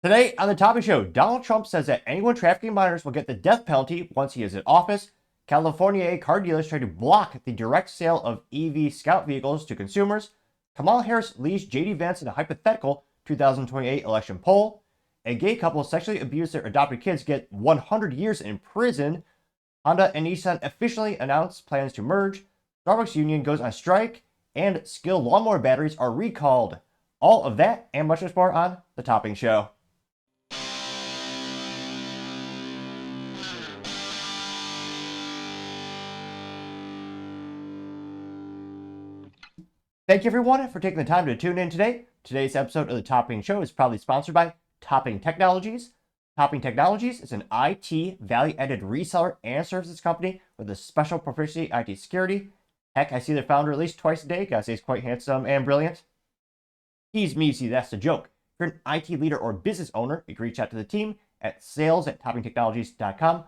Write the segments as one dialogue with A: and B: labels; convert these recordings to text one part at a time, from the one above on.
A: Today on the Topic Show, Donald Trump says that anyone trafficking minors will get the death penalty once he is in office. California car dealers try to block the direct sale of EV scout vehicles to consumers. Kamala Harris leads JD Vance in a hypothetical 2028 election poll. A gay couple sexually abused their adopted kids get 100 years in prison. Honda and Nissan officially announced plans to merge. Starbucks union goes on strike. And Skil lawnmower batteries are recalled. All of that and much more on the Topping Show. Thank you everyone for taking the time to tune in today. Today's episode of the Topping Show is proudly sponsored by Topping Technologies. Topping Technologies is an IT value-added reseller and services company with a special proficiency in IT security. Heck, I see their founder at least twice a day. Gotta say he's quite handsome and brilliant. He's me, see, that's the joke. If you're an IT leader or business owner, you can reach out to the team at sales@toppingtechnologies.com.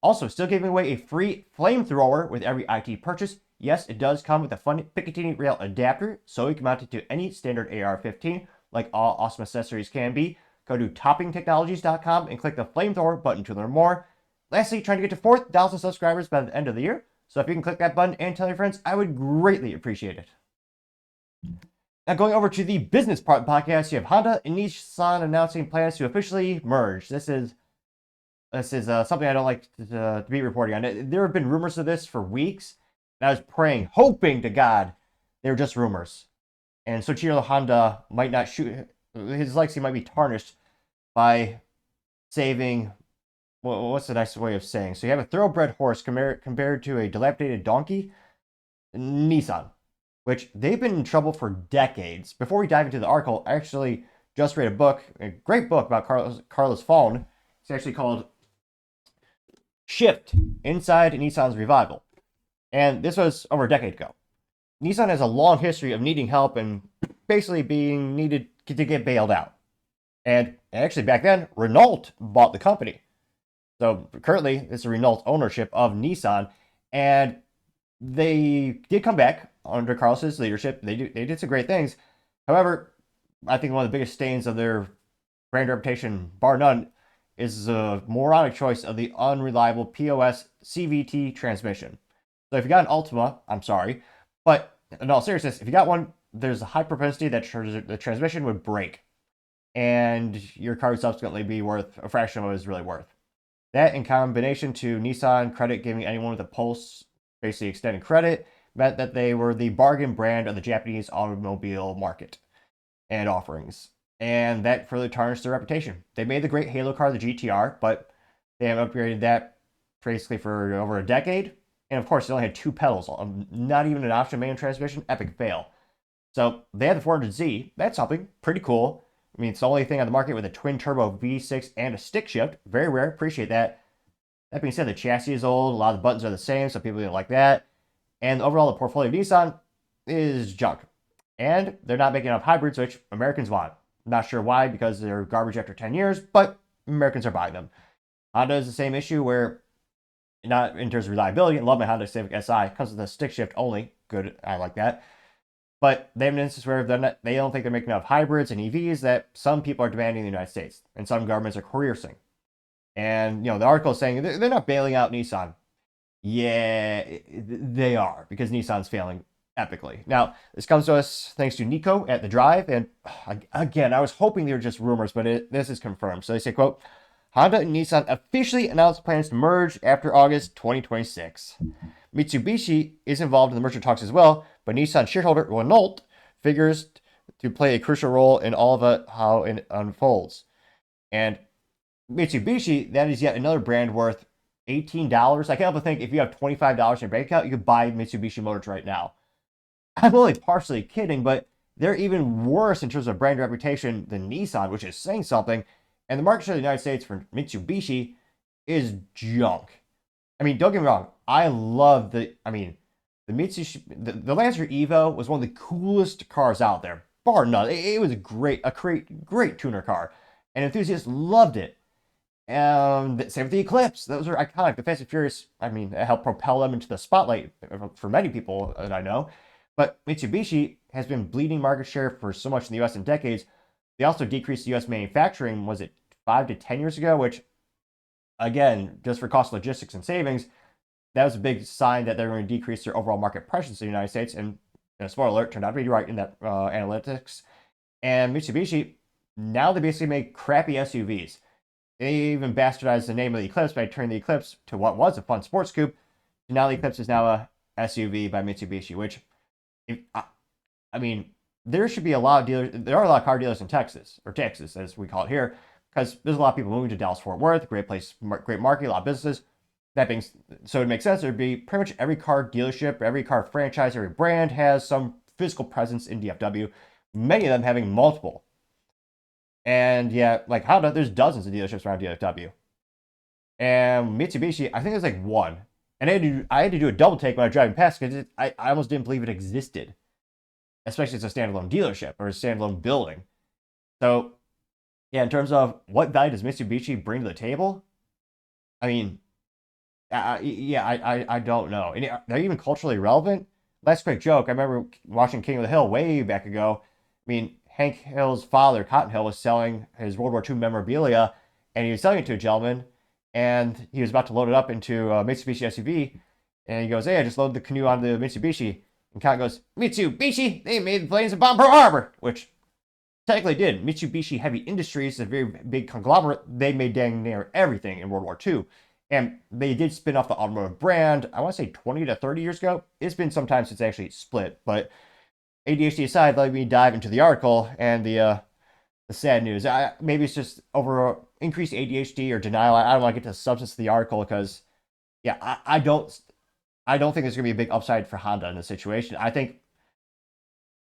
A: Also, still giving away a free flamethrower with every IT purchase. Yes, it does come with a fun Picatinny rail adapter, so you can mount it to any standard AR-15, like all awesome accessories can be. Go to toppingtechnologies.com and click the flamethrower button to learn more. Lastly, trying to get to 4,000 subscribers by the end of the year. So if you can click that button and tell your friends, I would greatly appreciate it. Now going over to the business part of the podcast, you have Honda and Nissan announcing plans to officially merge. This is something I don't like to be reporting on. There have been rumors of this for weeks. And I was praying, hoping to God they were just rumors. And Soichiro Honda might not shoot, his legacy might be tarnished by saving, well, what's the nice way of saying? So you have a thoroughbred horse compared to a dilapidated donkey, Nissan, which they've been in trouble for decades. Before we dive into the article, I actually just read a great book about Carlos Fawn. It's actually called Shift, Inside Nissan's Revival. And this was over a decade ago. Nissan has a long history of needing help and basically being needed to get bailed out. And actually back then, Renault bought the company. So currently, it's a Renault ownership of Nissan. And they did come back under Carlos's leadership. They did some great things. However, I think one of the biggest stains of their brand reputation, bar none, is the moronic choice of the unreliable POS CVT transmission. So if you got an Altima, I'm sorry, but in all seriousness, if you got one, there's a high propensity that the transmission would break, and your car would subsequently be worth a fraction of what it's really worth. That, in combination to Nissan credit giving anyone with a pulse basically extended credit, meant that they were the bargain brand of the Japanese automobile market and offerings, and that further tarnished their reputation. They made the great Halo car, the GTR, but they haven't upgraded that basically for over a decade. And of course, it only had two pedals, not even an option manual transmission. Epic fail. So they had the 400Z. That's something pretty cool. I mean, it's the only thing on the market with a twin turbo V6 and a stick shift. Very rare. Appreciate that. That being said, the chassis is old. A lot of the buttons are the same, so people didn't like that. And overall, the portfolio of Nissan is junk. And they're not making enough hybrids, which Americans want. Not sure why, because they're garbage after 10 years, but Americans are buying them. Honda is the same issue where, not in terms of reliability, I love my Honda Civic Si. Comes with a stick shift only. Good, I like that. But they have an instance where they don't think they're making enough hybrids and EVs that some people are demanding in the United States. And some governments are coercing. And, the article is saying they're not bailing out Nissan. Yeah, they are, because Nissan's failing epically. Now, this comes to us thanks to Nico at The Drive. And again, I was hoping they were just rumors, but this is confirmed. So they say, quote, Honda and Nissan officially announced plans to merge after August 2026. Mitsubishi is involved in the merger talks as well, but Nissan shareholder Renault figures to play a crucial role in all of it, how it unfolds. And Mitsubishi, that is yet another brand worth $18. I can't help but think if you have $25 in your bank account, you could buy Mitsubishi Motors right now. I'm only partially kidding, but they're even worse in terms of brand reputation than Nissan, which is saying something. And the market share of the United States for Mitsubishi is junk. I mean, don't get me wrong. I love the Mitsubishi, the Lancer Evo was one of the coolest cars out there, bar none. It was a great tuner car, and enthusiasts loved it. And same with the Eclipse. Those are iconic. The Fast and Furious, it helped propel them into the spotlight for many people that I know. But Mitsubishi has been bleeding market share for so much in the U.S. in decades. They also decreased U.S. manufacturing, was it 5 to 10 years ago, which, again, just for cost logistics and savings, that was a big sign that they're going to decrease their overall market presence in the United States. And spoiler alert, turned out to be right in that analytics. And Mitsubishi, now they basically make crappy SUVs. They even bastardized the name of the Eclipse by turning the Eclipse to what was a fun sports coupe. And now the Eclipse is now a SUV by Mitsubishi, which, I mean, there should be a lot of dealers. There are a lot of car dealers in Texas, or Texas as we call it here, because there's a lot of people moving to Dallas-Fort Worth, great place, great market, a lot of businesses. That being so, it makes sense. There'd be pretty much every car dealership, every car franchise, every brand has some physical presence in DFW. Many of them having multiple. And yeah, like Honda, there's dozens of dealerships around DFW. And Mitsubishi, I think there's like one. And I had to do a double take when I was driving past because I almost didn't believe it existed, especially as a standalone dealership or a standalone building. So, yeah, in terms of what value does Mitsubishi bring to the table, I mean, I don't know. And they're even culturally relevant. Last quick joke, I remember watching King of the Hill way back ago. I mean, Hank Hill's father, Cotton Hill, was selling his World War II memorabilia, and he was selling it to a gentleman, and he was about to load it up into a Mitsubishi SUV, and he goes, "Hey, I just loaded the canoe onto the Mitsubishi." And Cotton goes, "Mitsubishi? They made the planes at bomb Pearl Harbor," which technically did. Mitsubishi Heavy Industries is a very big conglomerate. They made dang near everything in World War II. And they did spin off the automotive brand, I want to say 20 to 30 years ago. It's been some time since they actually split, but ADHD aside, let me dive into the article and the sad news. Maybe it's just over increased ADHD or denial. I don't want to get to the substance of the article because, yeah, I don't think there's going to be a big upside for Honda in this situation. I think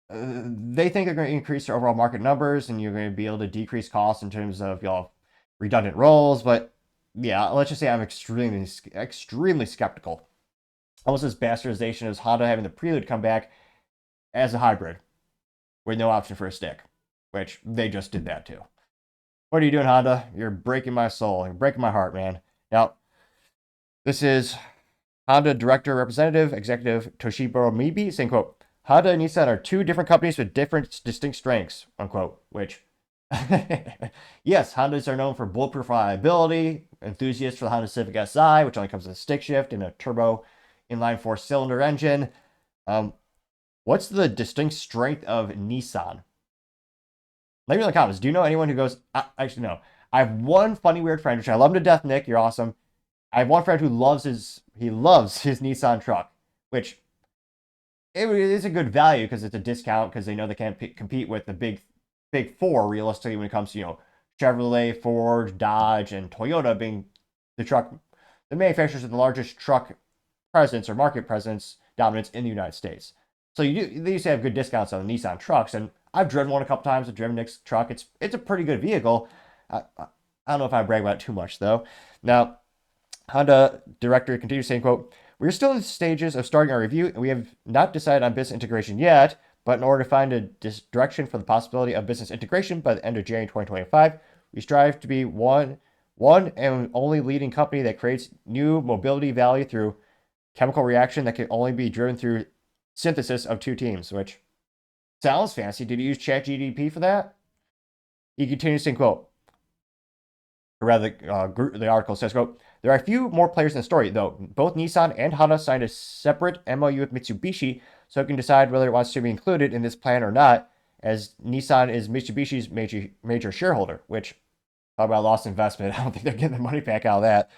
A: they think they're going to increase their overall market numbers and you're going to be able to decrease costs in terms of redundant roles, but yeah, let's just say I'm extremely skeptical. Almost this bastardization is Honda having the Prelude come back as a hybrid with no option for a stick, which they just did that too. What are you doing, Honda? You're breaking my soul. You're breaking my heart, man. Now, this is Honda Director Representative Executive Toshiburo Mibe saying, quote, "Honda and Nissan are two different companies with different distinct strengths," unquote, which yes, Hondas are known for bulletproof reliability, enthusiasts for the Honda Civic Si, which only comes with a stick shift and a turbo inline 4-cylinder engine. What's the distinct strength of Nissan? Let me know in the comments. Do you know anyone who goes, actually, no. I have one funny, weird friend, which I love him to death, Nick. You're awesome. I have one friend who loves his Nissan truck, which it is a good value because it's a discount because they know they can't compete with the big four realistically when it comes to Chevrolet, Ford, Dodge, and Toyota being the manufacturers of the largest truck presence or market presence dominance in the United States. So they used to have good discounts on the Nissan trucks, and I've driven one a couple times. I've driven Nick's truck. It's a pretty good vehicle. I don't know if I brag about it too much though. Now, Honda director continues saying, quote, "We're still in the stages of starting our review, and we have not decided on business integration yet. But in order to find a direction for the possibility of business integration by the end of January 2025, we strive to be one and only leading company that creates new mobility value through chemical reaction that can only be driven through synthesis of two teams," which sounds fancy. Did you use ChatGPT for that? He continues saying, quote, or rather, the article says, quote, "There are a few more players in the story, though. Both Nissan and Honda signed a separate MOU with Mitsubishi, so it can decide whether it wants to be included in this plan or not, as Nissan is Mitsubishi's major shareholder," which, talk about lost investment. I don't think they're getting their money back out of that.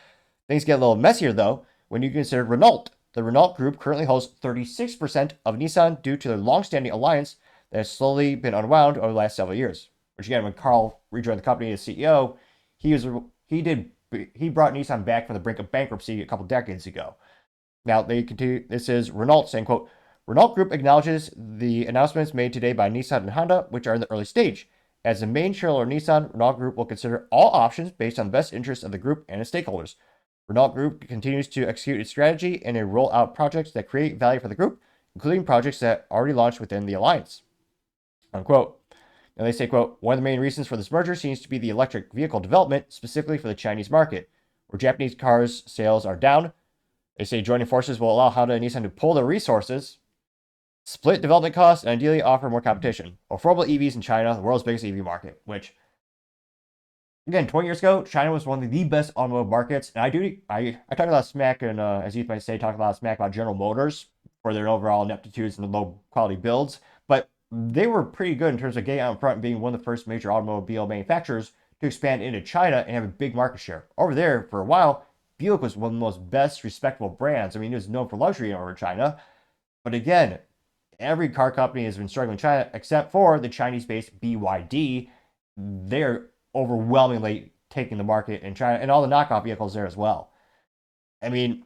A: Things get a little messier, though, when you consider Renault. The Renault Group currently holds 36% of Nissan due to their long-standing alliance that has slowly been unwound over the last several years. Which, again, when Carl rejoined the company as CEO, he brought Nissan back from the brink of bankruptcy a couple decades ago. Now, they continue. This is Renault saying, quote, "Renault Group acknowledges the announcements made today by Nissan and Honda, which are in the early stage. As the main shareholder of Nissan, Renault Group will consider all options based on the best interests of the group and its stakeholders. Renault Group continues to execute its strategy and roll out projects that create value for the group, including projects that already launched within the alliance," unquote. And they say, quote, "One of the main reasons for this merger seems to be the electric vehicle development, specifically for the Chinese market, where Japanese cars sales are down. They say joining forces will allow Honda and Nissan to pool their resources, split development costs, and ideally offer more competition. Affordable EVs in China, the world's biggest EV market," which Again, 20 years ago, China was one of the best automotive markets, and I talk a lot of smack, and as you might say, talk a lot of smack about General Motors for their overall ineptitudes and low quality builds, but they were pretty good in terms of getting out in front and being one of the first major automobile manufacturers to expand into China and have a big market share. Over there, for a while, Buick was one of the most best respectable brands. I mean, it was known for luxury over China, but again, every car company has been struggling in China except for the Chinese-based BYD. They're overwhelmingly taking the market in China and all the knockoff vehicles there as well. I mean,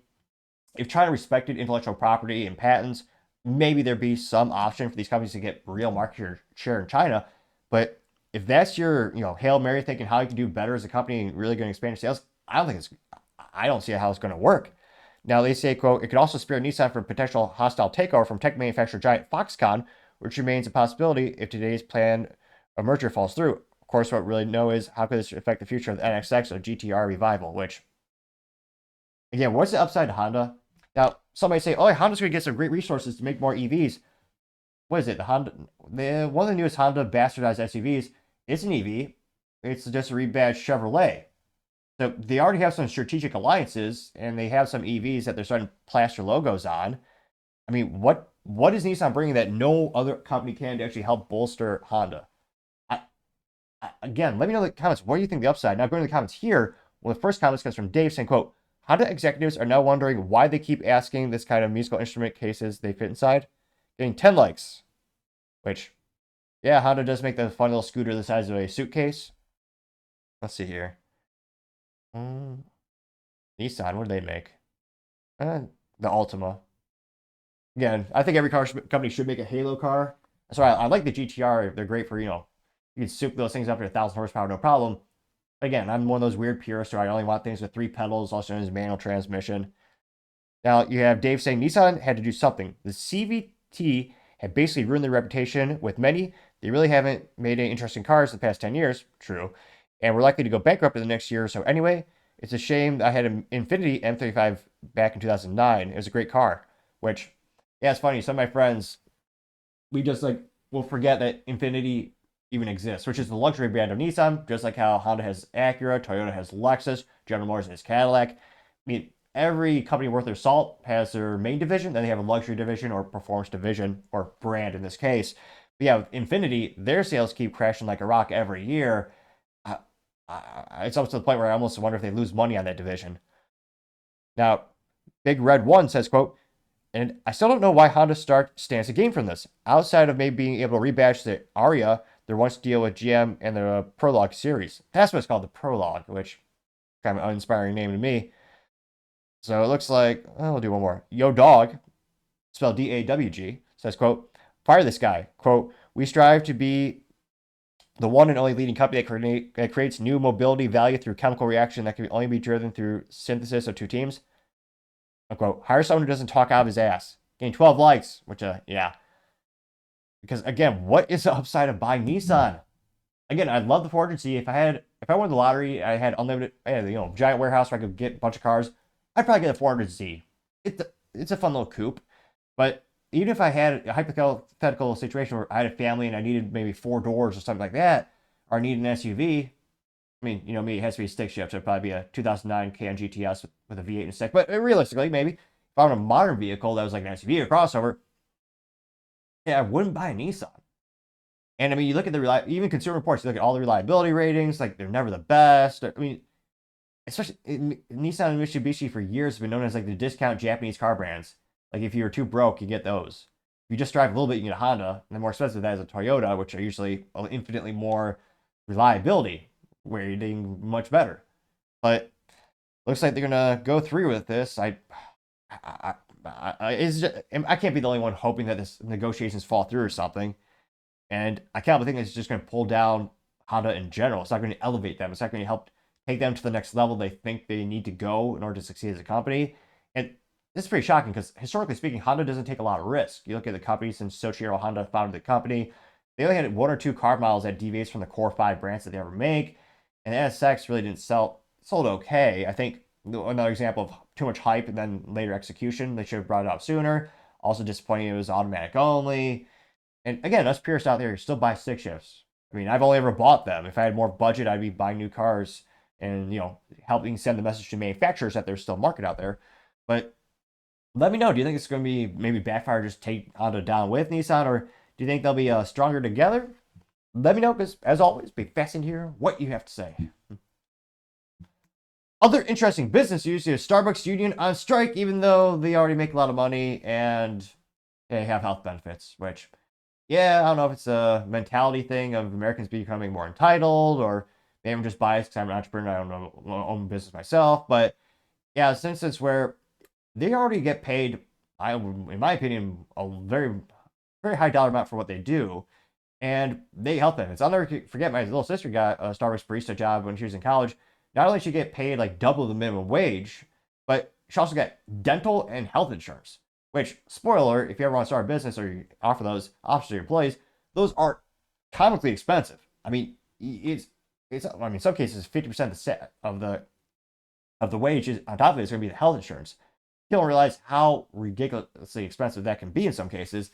A: if China respected intellectual property and patents, maybe there'd be some option for these companies to get real market share in China. But if that's your, Hail Mary thinking how you can do better as a company and really going to expand your sales, I don't see how it's going to work. Now they say, quote, it could also spare Nissan from potential hostile takeover from tech manufacturer giant Foxconn, which remains a possibility if today's plan a merger falls through. Of course, what we really know is how could this affect the future of the NXX or GTR revival, which, again, what's the upside to Honda? Now, somebody say, oh, Honda's going to get some great resources to make more EVs. What is it? One of the newest Honda bastardized SUVs is an EV. It's just a rebadged Chevrolet. So they already have some strategic alliances, and they have some EVs that they're starting to plaster logos on. I mean, what is Nissan bringing that no other company can to actually help bolster Honda? Again, let me know in the comments. What do you think the upside? Now, going to the comments here. Well, the first comment comes from Dave saying, quote, Honda executives are now wondering why they keep asking this kind of musical instrument cases they fit inside. Getting 10 likes. Which, yeah, Honda does make the fun little scooter the size of a suitcase. Let's see here. Nissan, what do they make? The Altima. Again, I think every car company should make a Halo car. That's why I like the GTR. They're great for, you can soup those things up to 1,000 horsepower, no problem. Again, I'm one of those weird purists where I only want things with 3 pedals, also known as manual transmission. Now, you have Dave saying Nissan had to do something. The CVT had basically ruined their reputation with many. They really haven't made any interesting cars the past 10 years. True. And we're likely to go bankrupt in the next year or so anyway. It's a shame I had an Infiniti M35 back in 2009. It was a great car, which, yeah, it's funny. Some of my friends, we just will forget that Infiniti even exists, which is the luxury brand of Nissan, just like how Honda has Acura, Toyota has Lexus, General Motors has Cadillac. I mean, every company worth their salt has their main division, then they have a luxury division or performance division, or brand in this case. But yeah, with Infiniti, their sales keep crashing like a rock every year. It's up to the point where I almost wonder if they lose money on that division. Now, Big Red One says, quote, and I still don't know why Honda stands to gain from this, outside of maybe being able to rebadge the Aria, their once deal with GM and the Prologue series. That's what it's called, the Prologue, which kind of an uninspiring name to me. So it looks like, we'll do one more. Yo Dog, spelled D-A-W-G, says, quote, fire this guy. Quote, we strive to be the one and only leading company that creates new mobility value through chemical reaction that can only be driven through synthesis of 2 teams. Unquote. Hire someone who doesn't talk out of his ass. Getting 12 likes, which, yeah. Because, again, what is the upside of buying Nissan? Again, I'd love the 400Z. If I won the lottery, I had unlimited, giant warehouse where I could get a bunch of cars, I'd probably get a 400Z. It's a fun little coupe. But even if I had a hypothetical situation where I had a family and I needed maybe 4 doors or something like that, or I needed an SUV, I mean, me, it has to be a stick shift, so it'd probably be a 2009 Cayenne GTS with a V8 and a stick. But realistically, maybe if I want a modern vehicle that was like an SUV or crossover, yeah, I wouldn't buy a Nissan. And I mean, you look at even Consumer Reports, you look at all the reliability ratings, like they're never the best. I mean, especially Nissan and Mitsubishi for years have been known as like the discount Japanese car brands. Like if you were too broke, you get those. If you just drive a little bit, you get a Honda, and the more expensive that is a Toyota, which are usually infinitely more reliability, rating much better. But looks like they're gonna go through with this. I can't be the only one hoping that this negotiations fall through or something. And I can't think it's just going to pull down Honda in general. It's not going to elevate them. It's not going to help take them to the next level they think they need to go in order to succeed as a company. And this is pretty shocking because historically speaking, Honda doesn't take a lot of risk. You look at the company since Soichiro Honda founded the company, they only had 1 or 2 car models that deviates from the core 5 brands that they ever make. And the NSX really didn't sold okay. I think another example of too much hype and then later execution. They should have brought it out sooner. Also disappointing it was automatic only. And again, us purists out there still buy stick shifts. I mean, I've only ever bought them. If I had more budget, I'd be buying new cars and, helping send the message to manufacturers that there's still a market out there. But let me know. Do you think it's going to be maybe backfire, just take on to down with Nissan, or do you think they'll be stronger together? Let me know, because as always, be fascinated to hear what you have to say. Other interesting business news: Starbucks union on strike, even though they already make a lot of money and they have health benefits, which, yeah, I don't know if it's a mentality thing of Americans becoming more entitled, or maybe I'm just biased because I'm an entrepreneur. I don't know, own business myself, but yeah, since it's where they already get paid, in my opinion, a very, very high dollar amount for what they do, and they help them. I'll never forget my little sister got a Starbucks barista job when she was in college. Not only did she get paid like double the minimum wage, but she also got dental and health insurance. Which, spoiler, if you ever want to start a business or you offer those options to your employees, those are comically expensive. I mean, it's I mean, in some cases, 50% of the wages on top of it is going to be the health insurance. You don't realize how ridiculously expensive that can be in some cases,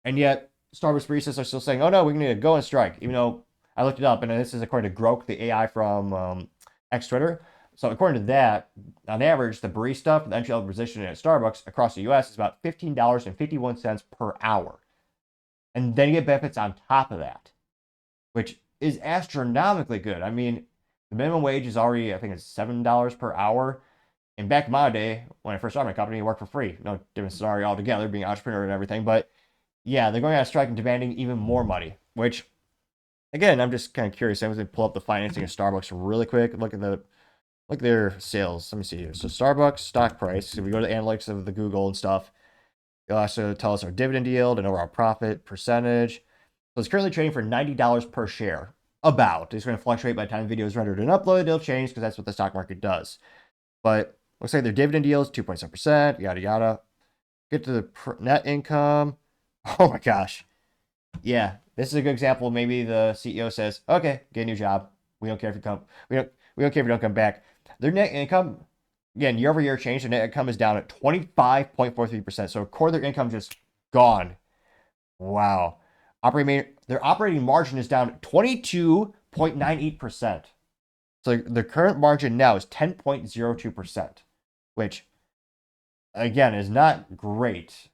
A: and yet Starbucks baristas are still saying, "Oh no, we're going to go on strike." Even though I looked it up, and this is according to Grok, the AI from X Twitter. So according to that, on average, the barista for the entry-level position at Starbucks across the U.S. is about $15.51 per hour, and then you get benefits on top of that, which is astronomically good. I mean, the minimum wage is already, I think, it's $7 per hour. And back in my day, when I first started my company, I worked for free. No different scenario altogether, being an entrepreneur and everything. But yeah, they're going on strike and demanding even more money, which, again, I'm just kind of curious. I'm going to pull up the financing of Starbucks really quick. Look at their sales. Let me see here. So Starbucks stock price. So we go to the analytics of the Google and stuff. They'll also tell us our dividend yield and overall profit percentage. So it's currently trading for $90 per share. About. It's going to fluctuate by the time the video is rendered and uploaded. It'll change because that's what the stock market does. But looks like their dividend yield is 2.7%, yada, yada. Get to the net income. Oh my gosh. Yeah, this is a good example. Maybe the CEO says, okay, get a new job. We don't care if you come. We don't care if you don't come back. Their net income, again, year over year change, the net income is down at 25.43%. So core their income just gone. Wow. Their operating margin is down 22.98%. So the current margin now is 10.02%, which, again, is not great.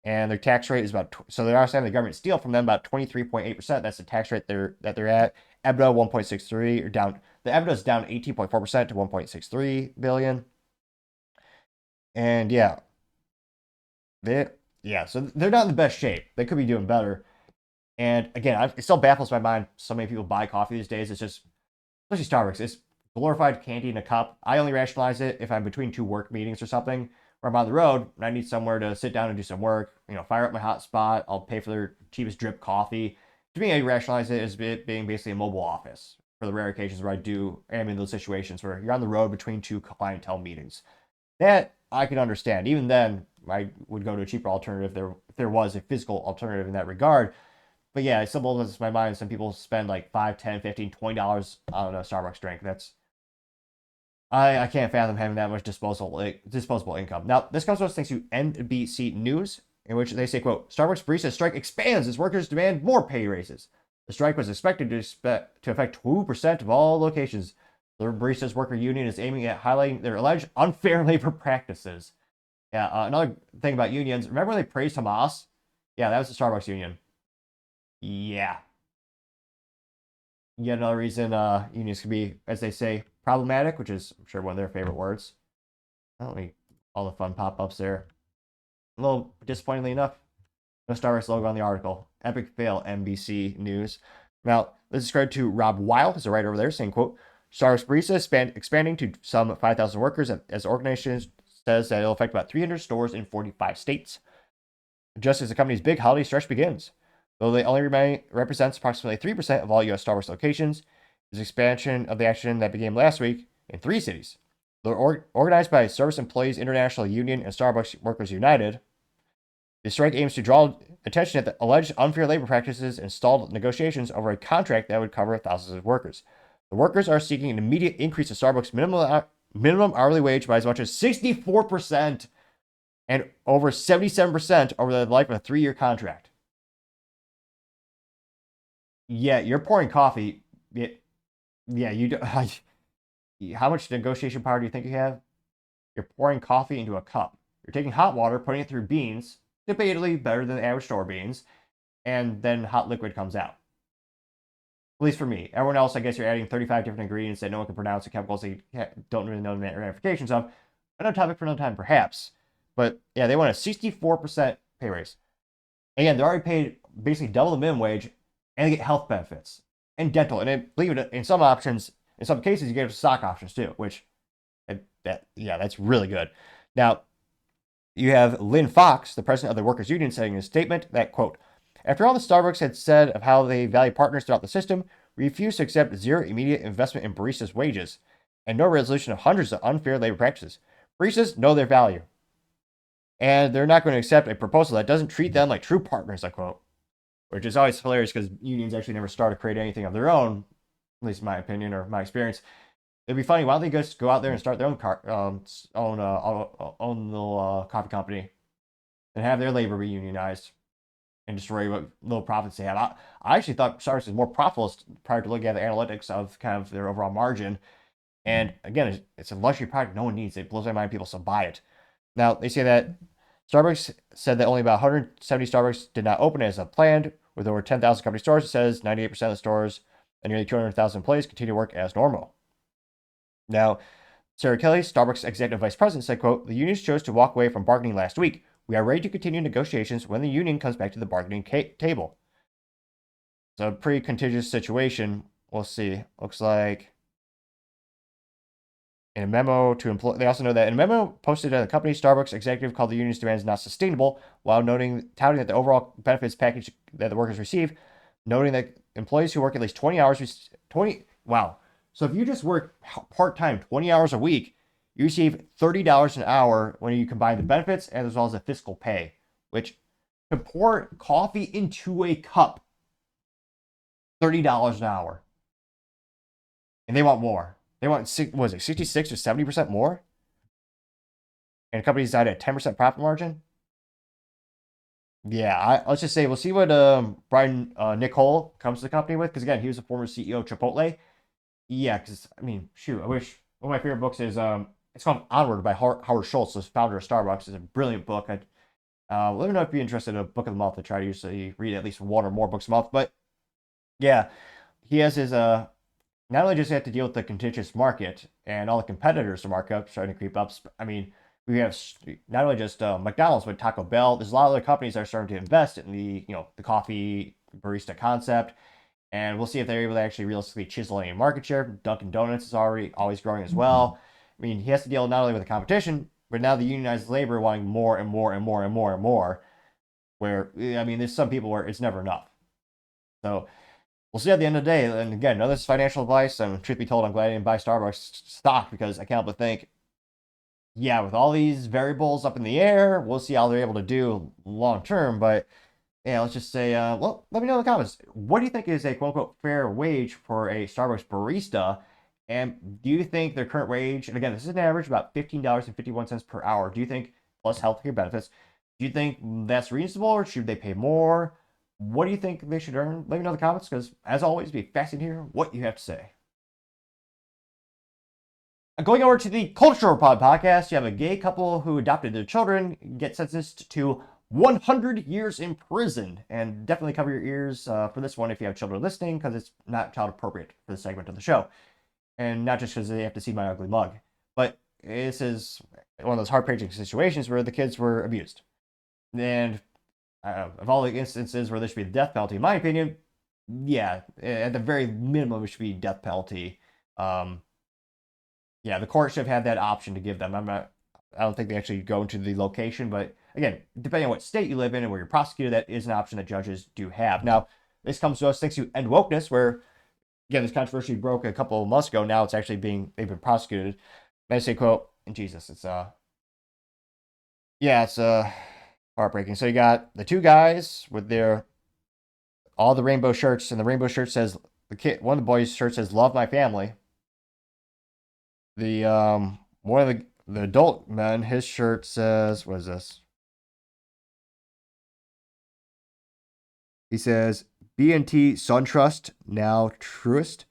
A: And their tax rate is so they are saying the government steal from them about 23.8%. That's the tax rate that they're at. EBITDA 1.63 or down. The EBITDA is down 18.4% to 1.63 billion. And yeah, so they're not in the best shape. They could be doing better. And again, it still baffles my mind. So many people buy coffee these days. It's just, especially Starbucks, it's glorified candy in a cup. I only rationalize it if I'm between two work meetings or something, or I'm on the road and I need somewhere to sit down and do some work. Fire up my hotspot. I'll pay for their cheapest drip coffee. To me, I rationalize it as it being basically a mobile office for the rare occasions where am in those situations where you're on the road between two clientele meetings. That I can understand. Even then, I would go to a cheaper alternative if there was a physical alternative in that regard. But yeah, it still blows my mind. Some people spend like $5, $10, $15, $20 on a Starbucks drink. I can't fathom having that much disposable income. Now, this comes to us thanks to NBC News, in which they say, quote, Starbucks barista strike expands as workers demand more pay raises. The strike was expected to affect 2% of all locations. The baristas worker union is aiming at highlighting their alleged unfair labor practices. Yeah, another thing about unions. Remember when they praised Hamas? Yeah, that was the Starbucks union. Yeah. Yet another reason unions can be, as they say, problematic, which is, I'm sure, one of their favorite words. All the fun pop-ups there. A little disappointingly enough, no Starbucks logo on the article. Epic fail, NBC News. Now, this is credit to Rob Weil, who's a writer over there, saying, quote, Starbucks barista expanding to some 5,000 workers as the organization says that it'll affect about 300 stores in 45 states. Just as the company's big holiday stretch begins. Though they only represents approximately 3% of all U.S. Starbucks locations, is expansion of the action that began last week in 3 cities. They're organized by Service Employees International Union and Starbucks Workers United. The strike aims to draw attention at the alleged unfair labor practices and stalled negotiations over a contract that would cover thousands of workers. The workers are seeking an immediate increase in Starbucks minimum hourly wage by as much as 64% and over 77% over the life of a 3-year contract. Yeah, you're pouring coffee. Yeah, you do. How much negotiation power do you think you have? You're pouring coffee into a cup. You're taking hot water, putting it through beans, debatably better than the average store beans, and then hot liquid comes out. At least for me. Everyone else, I guess you're adding 35 different ingredients that no one can pronounce, the chemicals they don't really know the ramifications of. Another topic for another time, perhaps. But yeah, they want a 64% pay raise. Again, they're already paid basically double the minimum wage, and they get health benefits and dental. And then, believe it, in some options, in some cases, you get stock options too, which that's really good. Now, you have Lynn Fox, the president of the workers' union, saying in a statement that, quote, after all the Starbucks had said of how they value partners throughout the system, we refuse to accept zero immediate investment in baristas' wages and no resolution of hundreds of unfair labor practices. Baristas know their value, and they're not going to accept a proposal that doesn't treat them like true partners, unquote. Which is always hilarious because unions actually never start to create anything of their own, at least in my opinion or my experience. It'd be funny. Why don't they just go out there and start their own little coffee company and have their labor be unionized and destroy what little profits they have? I actually thought Starbucks was more profitable prior to looking at the analytics of kind of their overall margin. And again, it's a luxury product no one needs. It blows my mind people still buy it. Now, they say that Starbucks said that only about 170 Starbucks did not open as planned. With over 10,000 company stores, it says 98% of the stores and nearly 200,000 employees continue to work as normal. Now, Sarah Kelly, Starbucks executive vice president, said, quote, the unions chose to walk away from bargaining last week. We are ready to continue negotiations when the union comes back to the bargaining table. It's a pretty contentious situation. We'll see. Looks like in a memo to employ, they also know that in a memo posted at the company, Starbucks executive called the union's demands not sustainable, while touting that the overall benefits package that the workers receive, noting that employees who work at least 20 hours, 20, wow. So if you just work part-time 20 hours a week, you receive $30 an hour when you combine the benefits and as well as the fiscal pay, which to pour coffee into a cup, $30 an hour. And they want more. They want, was it 66 or 70% more? And the company decided a 10% profit margin? Yeah, let's just say we'll see what Brian Nicole comes to the company with, because again, he was a former CEO of Chipotle. Yeah, because I mean, shoot, I wish one of my favorite books is it's called Onward by Howard Schultz, the founder of Starbucks. It's a brilliant book. Let me know if you're interested in a book of the month. I try to usually read at least one or more books a month, but yeah, he has his not only does he have to deal with the contentious market and all the competitors to markup starting to creep up. I mean, we have not only just McDonald's but Taco Bell. There's a lot of other companies that are starting to invest in the coffee barista concept, and we'll see if they're able to actually realistically chisel any market share. Dunkin' Donuts is already always growing as well. I mean, he has to deal not only with the competition, but now the unionized labor wanting more and more and more and more and more. Where I mean, there's some people where it's never enough. So we'll see at the end of the day. And again, none of this is financial advice. And truth be told, I'm glad I didn't buy Starbucks stock because I can't but think, yeah, with all these variables up in the air, we'll see how they're able to do long term. But yeah, let's just say, well, let me know in the comments. What do you think is a quote unquote fair wage for a Starbucks barista? And do you think their current wage, and again, this is an average about $15.51 per hour, do you think, plus healthcare benefits, do you think that's reasonable or should they pay more? What do you think they should earn? Let me know in the comments because, as always, it'd be fascinating to hear what you have to say. Going over to the Cultural Pod podcast, you have a gay couple who adopted their children get sentenced to 100 years in prison. And definitely cover your ears for this one if you have children listening, because it's not child appropriate for this segment of the show. And not just because they have to see my ugly mug, but this is one of those heart-breaking situations where the kids were abused. And of all the instances where there should be the death penalty, in my opinion, yeah, at the very minimum, it should be death penalty. Yeah, the court should have had that option to give them. I don't think they actually go into the location, but again, depending on what state you live in and where you're prosecuted, that is an option that judges do have. Now, this comes to us thanks to End Wokeness, where again, this controversy broke a couple of months ago. Now it's actually they've been prosecuted. And I say, quote, and Jesus, it's heartbreaking. So you got the two guys with all the rainbow shirts, and the rainbow shirt says one of the boys' shirt says "Love my family." The one of the adult men, his shirt says, what is this? He says, BNT SunTrust, now Truist.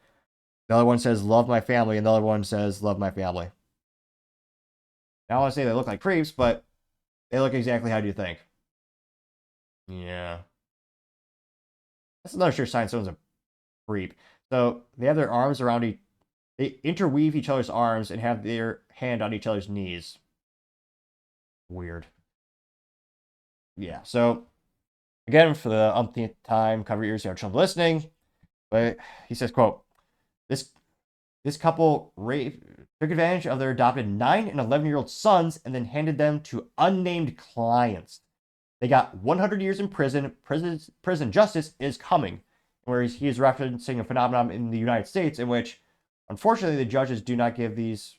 A: The other one says love my family, and the other one says love my family. Now I want to say they look like creeps, but they look exactly how do you think. Yeah. That's another sure sign someone's a creep. So they have their arms around they interweave each other's arms and have their hand on each other's knees. Weird. Yeah, so again, for the umpteenth time, cover your ears, you have trouble listening. But he says, quote, this couple took advantage of their adopted 9 and 11-year-old sons and then handed them to unnamed clients. They got 100 years in prison. Prison justice is coming. Where he is referencing a phenomenon in the United States in which, unfortunately, the judges do not give these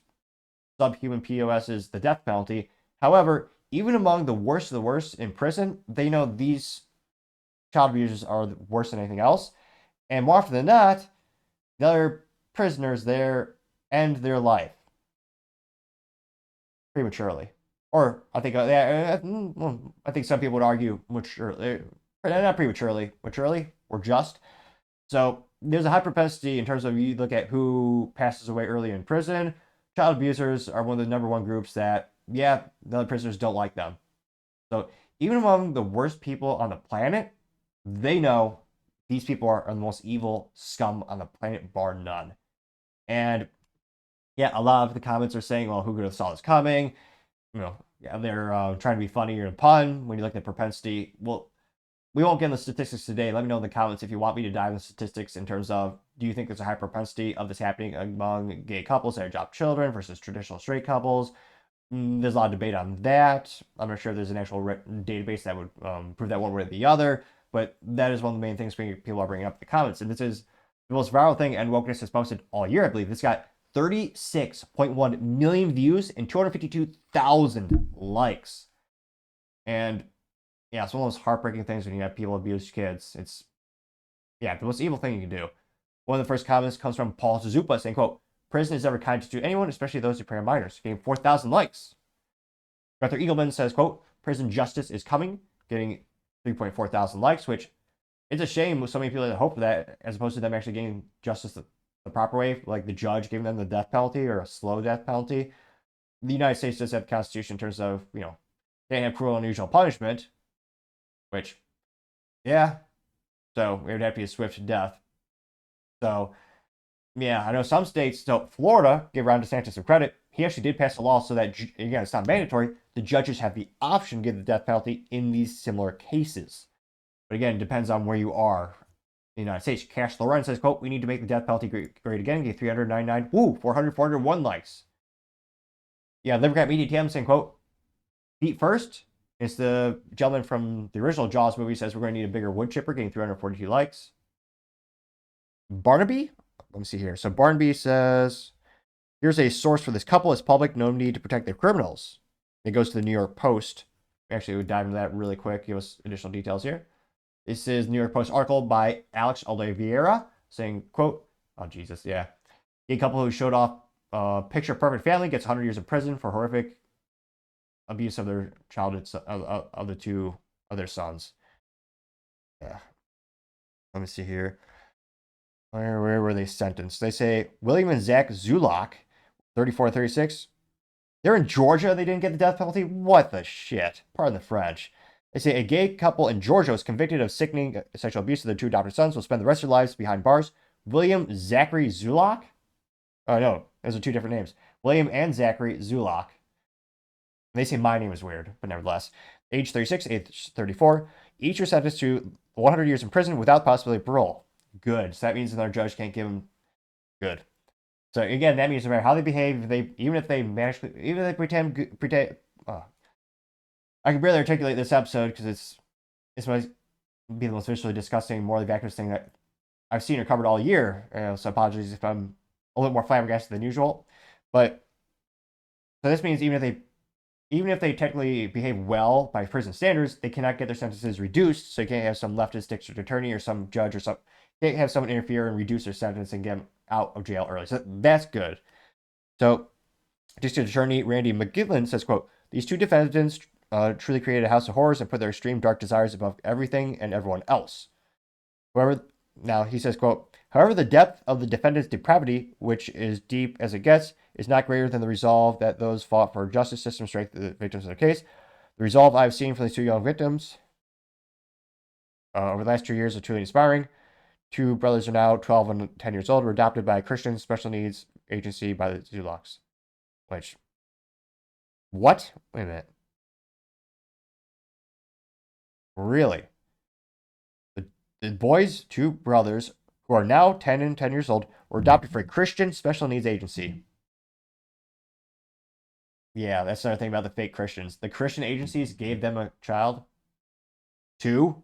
A: subhuman POSs the death penalty. However, even among the worst of the worst in prison, they know these child abusers are worse than anything else. And more often than not, the other prisoners there end their life prematurely. Or I think some people would argue maturely, not prematurely, maturely or just. So there's a high propensity in terms of you look at who passes away early in prison. Child abusers are one of the number one groups that, yeah, the other prisoners don't like them. So even among the worst people on the planet, they know these people are the most evil scum on the planet, bar none. And yeah, a lot of the comments are saying, well, who could have saw this coming? Yeah, they're trying to be funny or pun when you look at propensity. Well, we won't get into the statistics today. Let me know in the comments if you want me to dive into statistics in terms of, do you think there's a high propensity of this happening among gay couples that adopt children versus traditional straight couples? There's a lot of debate on that. I'm not sure if there's an actual database that would prove that one way or the other, but that is one of the main things people are bringing up in the comments. And this is the most viral thing and Wokeness has posted all year, I believe. This got 36.1 million views and 252,000 likes. And yeah, it's one of those heartbreaking things when you have people abuse kids. It's, yeah, the most evil thing you can do. One of the first comments comes from Paul Zuzupa saying, quote, prison is never kind to anyone, especially those who prey on minors. Getting 4,000 likes. Arthur Eagleman says, quote, prison justice is coming, getting 3.4 thousand likes, which it's a shame with so many people that hope for that, as opposed to them actually getting justice the proper way, like the judge giving them the death penalty or a slow death penalty. The United States does have a constitution in terms of, they have cruel and unusual punishment, which, yeah, so it would have to be a swift death. So, yeah, I know some states, so Florida, give Ron DeSantis some credit, he actually did pass a law so that, again, it's not mandatory, the judges have the option to give the death penalty in these similar cases. But again, it depends on where you are in the United States. Cash Loren says, quote, we need to make the death penalty great again. Get 399, 401 likes. Yeah, Libercat Media TM saying, quote, feet first. It's the gentleman from the original Jaws movie says we're going to need a bigger wood chipper, getting 342 likes. Barnaby? Let me see here. So Barnaby says, here's a source for this couple. It's public. No need to protect their criminals. It goes to the New York Post. Actually, we'll dive into that really quick. Give us additional details here. This is New York Post article by Alex Oliveira saying, quote, oh, Jesus, yeah. A couple who showed off picture-perfect family gets 100 years in prison for horrific abuse of their childhood, of the two of their sons. Yeah. Let me see here. Where were they sentenced? They say William and Zach Zulak, 34, 36. They're in Georgia. They didn't get the death penalty. What the shit? Pardon the French. They say a gay couple in Georgia was convicted of sickening sexual abuse of their two adopted sons will spend the rest of their lives behind bars. William Zachary Zulak? Oh, no. Those are two different names. William and Zachary Zulak. They say my name is weird, but nevertheless. Age 36, age 34. Each are sentenced to 100 years in prison without possibility of parole. Good. So that means another judge can't give them good. So again, that means no matter how they behave, even if they pretend. I can barely articulate this episode because it's might be the most visually disgusting, morally vacuous thing that I've seen or covered all year. So apologies if I'm a little more flabbergasted than usual. But so this means even if they technically behave well by prison standards, they cannot get their sentences reduced. So you can't have some leftist district attorney or some judge or some can't have someone interfere and reduce their sentence and get them out of jail early. So that's good. So district attorney Randy McGivern says, quote, these two defendants truly created a house of horrors and put their extreme dark desires above everything and everyone else. However, now he says, quote, however, the depth of the defendant's depravity, which is deep as it gets, is not greater than the resolve that those fought for justice system strength the victims of their case. The resolve I've seen from these two young victims over the last 2 years are truly inspiring. Two brothers are now 12 and 10 years old, were adopted by a Christian special needs agency by the Zulaks. Which, what? Wait a minute. Really? The boys, two brothers, who are now 10 and 10 years old, were adopted for a Christian special needs agency. Yeah, that's another thing about the fake Christians. The Christian agencies gave them a child. Two?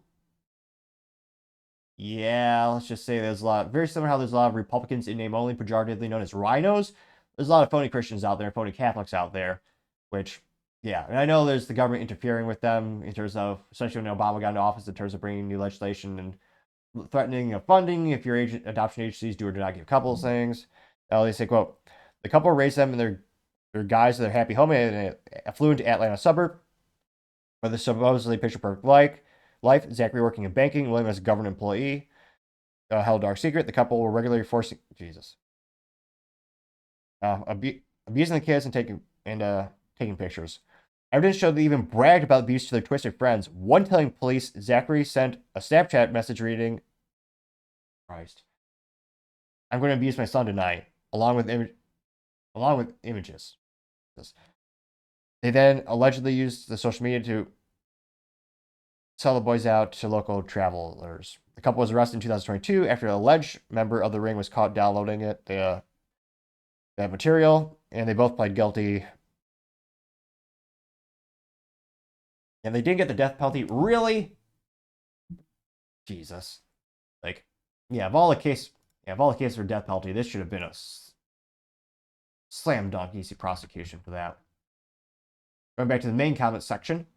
A: Yeah, let's just say there's a lot. Very similar how there's a lot of Republicans in name only, pejoratively known as rhinos. There's a lot of phony Christians out there, phony Catholics out there, which, yeah. And I know there's the government interfering with them in terms of, especially when Obama got into office, in terms of bringing new legislation and threatening of funding if your adoption agencies do or do not give couples things. They say, quote, the couple raised them in their guise of their happy home in an affluent Atlanta suburb where the supposedly picture perfect life. Zachary working in banking, William as a government employee. Held dark secret. The couple were regularly forcing abusing the kids and taking pictures. Evidence showed they even bragged about abuse to their twisted friends. One telling police Zachary sent a Snapchat message reading, "Christ, I'm going to abuse my son tonight," along with images. They then allegedly used the social media to sell the boys out to local travelers. The couple was arrested in 2022 after an alleged member of the ring was caught downloading that material, and they both pled guilty. And they didn't get the death penalty. Really? Jesus. Like, yeah, of all the cases for death penalty, this should have been a slam dunk easy prosecution for that. Going back to the main comment section,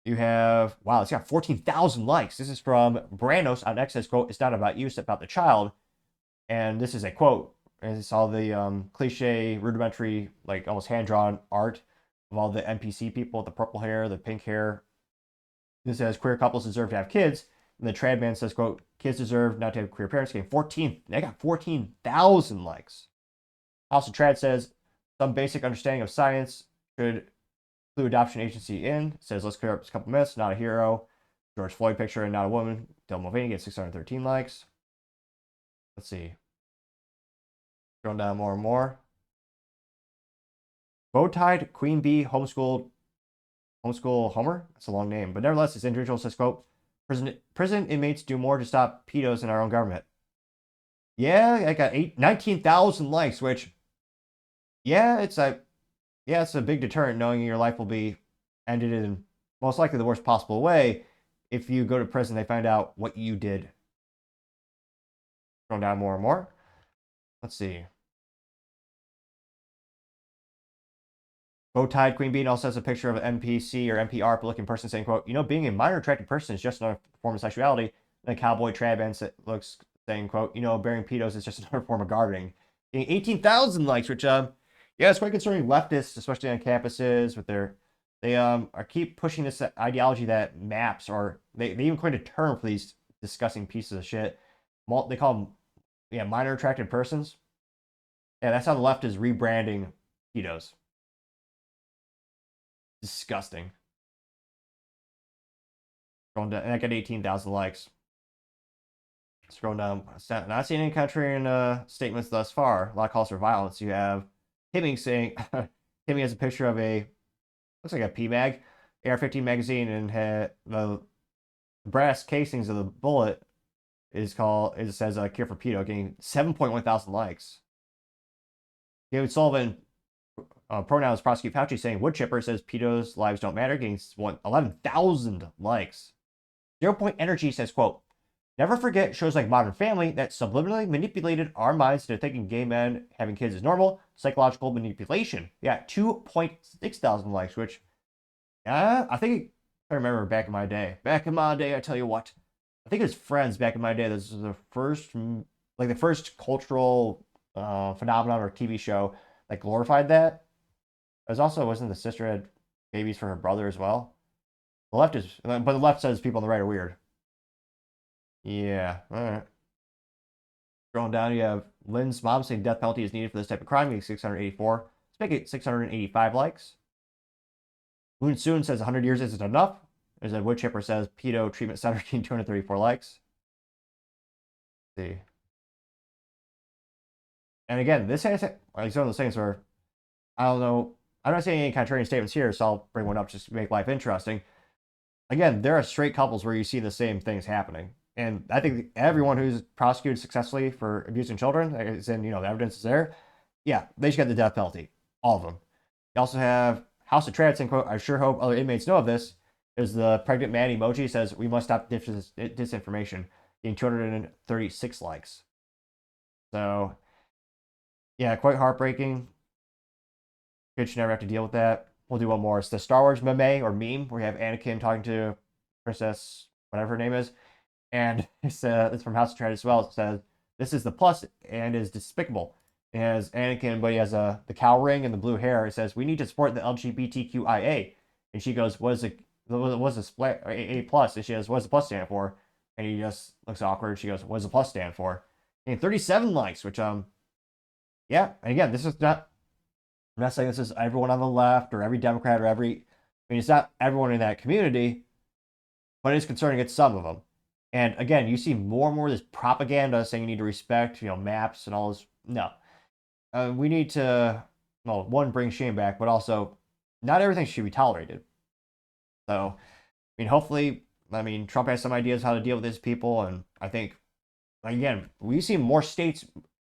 A: you have, wow, it's got 14,000 likes. This is from Branos on X, says, quote, it's not about you, it's about the child. And this is a quote. And it's all the cliche, rudimentary, like almost hand-drawn art of all the NPC people with the purple hair, the pink hair. This says, queer couples deserve to have kids. And the trad man says, quote, kids deserve not to have queer parents. They got 14,000 likes. Also, trad says, some basic understanding of science should clue adoption agency in. Says, let's clear up a couple myths. Not a hero. George Floyd picture and not a woman. Del Mulvaney gets 613 likes. Let's see. Going down more and more. Bow-tied Queen Bee homeschool Homer. That's a long name. But nevertheless, this individual says, quote, prison inmates do more to stop pedos in our own government. Yeah, I got 19,000 likes, which, yeah, it's a big deterrent knowing your life will be ended in most likely the worst possible way. If you go to prison, they find out what you did. Going down more and more. Let's see. Bow-tied Queen Bee also has a picture of an NPC or NPR looking person saying, quote, being a minor attracted person is just another form of sexuality. And a cowboy trad man looks saying, quote, bearing pedos is just another form of gardening. Getting 18,000 likes, which, yeah, it's quite concerning. Leftists, especially on campuses, with they keep pushing this ideology that maps, or they even coined a term for these disgusting pieces of shit. They call them, minor attracted persons. Yeah, that's how the left is rebranding pedos. Disgusting. Scrolling down, and I got 18,000 likes. Scrolling down, not seeing any contrarian statements thus far. A lot of calls for violence. You have Hemming saying, Hemming has a picture of looks like a PMag, AR-15 magazine, and the brass casings of the bullet it says Cure for Pedo, getting 7.1 thousand likes. David Sullivan, pronouns prosecute Fauci, saying wood chipper says pedos' lives don't matter, getting 11,000 likes. 0 Point Energy says, quote, never forget shows like Modern Family that subliminally manipulated our minds into thinking gay men having kids is normal. Psychological manipulation. Yeah, 2.6 thousand likes, which, I think, I remember back in my day. I tell you what. I think it was Friends back in my day. This was the first cultural phenomenon or TV show that glorified that. It was also, wasn't the sister had babies for her brother as well? But the left says people on the right are weird. Yeah. All right. Scrolling down, you have Lynn's mom saying death penalty is needed for this type of crime, getting 684. Let's make it 685 likes. Moon Soon says 100 years isn't enough. There's a wood chipper says pedo treatment center getting 234 likes. Let's see. And again, this has like some of those things where I don't know. I'm not saying any contrarian statements here, so I'll bring one up just to make life interesting. Again, there are straight couples where you see the same things happening. And I think everyone who's prosecuted successfully for abusing children, as in, the evidence is there, yeah, they should get the death penalty. All of them. You also have House of Trad saying, quote, I sure hope other inmates know of this. There's the pregnant man emoji says, we must stop disinformation. Getting 236 likes. So, yeah, quite heartbreaking. Kids should never have to deal with that. We'll do one more. It's the Star Wars meme or meme where you have Anakin talking to Princess, whatever her name is. And it's from House of Trad as well. It says, this is the plus and is despicable. It has Anakin, but he has the cow ring and the blue hair. It says, we need to support the LGBTQIA. And she goes, what is a plus? And she goes, what does the plus stand for? And he just looks awkward. She goes, what does the plus stand for? And 37 likes, which, yeah. And again, this is not, I'm not saying this is everyone on the left or every Democrat or it's not everyone in that community, but it's concerning. It's some of them. And again, you see more and more of this propaganda saying you need to respect, maps and all this. No. We need to, well, one, bring shame back, but also not everything should be tolerated. So, hopefully, Trump has some ideas how to deal with these people. And I think, again, we see more states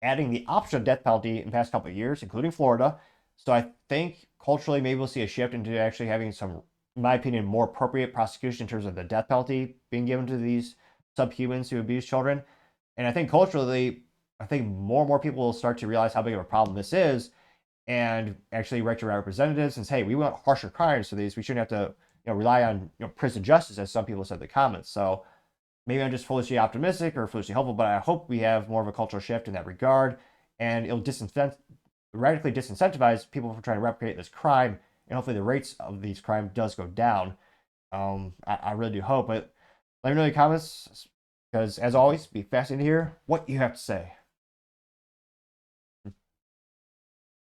A: adding the option of death penalty in the past couple of years, including Florida. So I think culturally, maybe we'll see a shift into actually having some, in my opinion, more appropriate prosecution in terms of the death penalty being given to these subhumans who abuse children. And I think culturally, more and more people will start to realize how big of a problem this is and actually write to representatives and say, hey, we want harsher crimes for these. We shouldn't have to rely on prison justice, as some people said in the comments. So maybe I'm just foolishly optimistic or foolishly hopeful, but I hope we have more of a cultural shift in that regard, and it'll radically disincentivize people from trying to replicate this crime, and hopefully the rates of these crimes does go down. I really do hope. But let me know in the comments, because as always, be fascinated to hear what you have to say.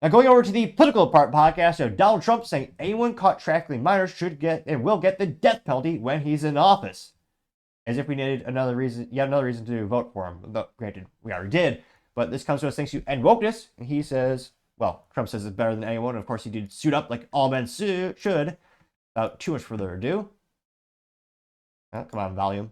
A: Now, going over to the political part podcast of Donald Trump saying anyone caught trafficking minors should get and will get the death penalty when he's in office. As if we needed yet another reason to vote for him. Though, granted, we already did. But this comes to us thanks to end wokeness. And he says, well, Trump says it's better than anyone. And of course, he did suit up like all men should. Without too much further ado. Come on, volume.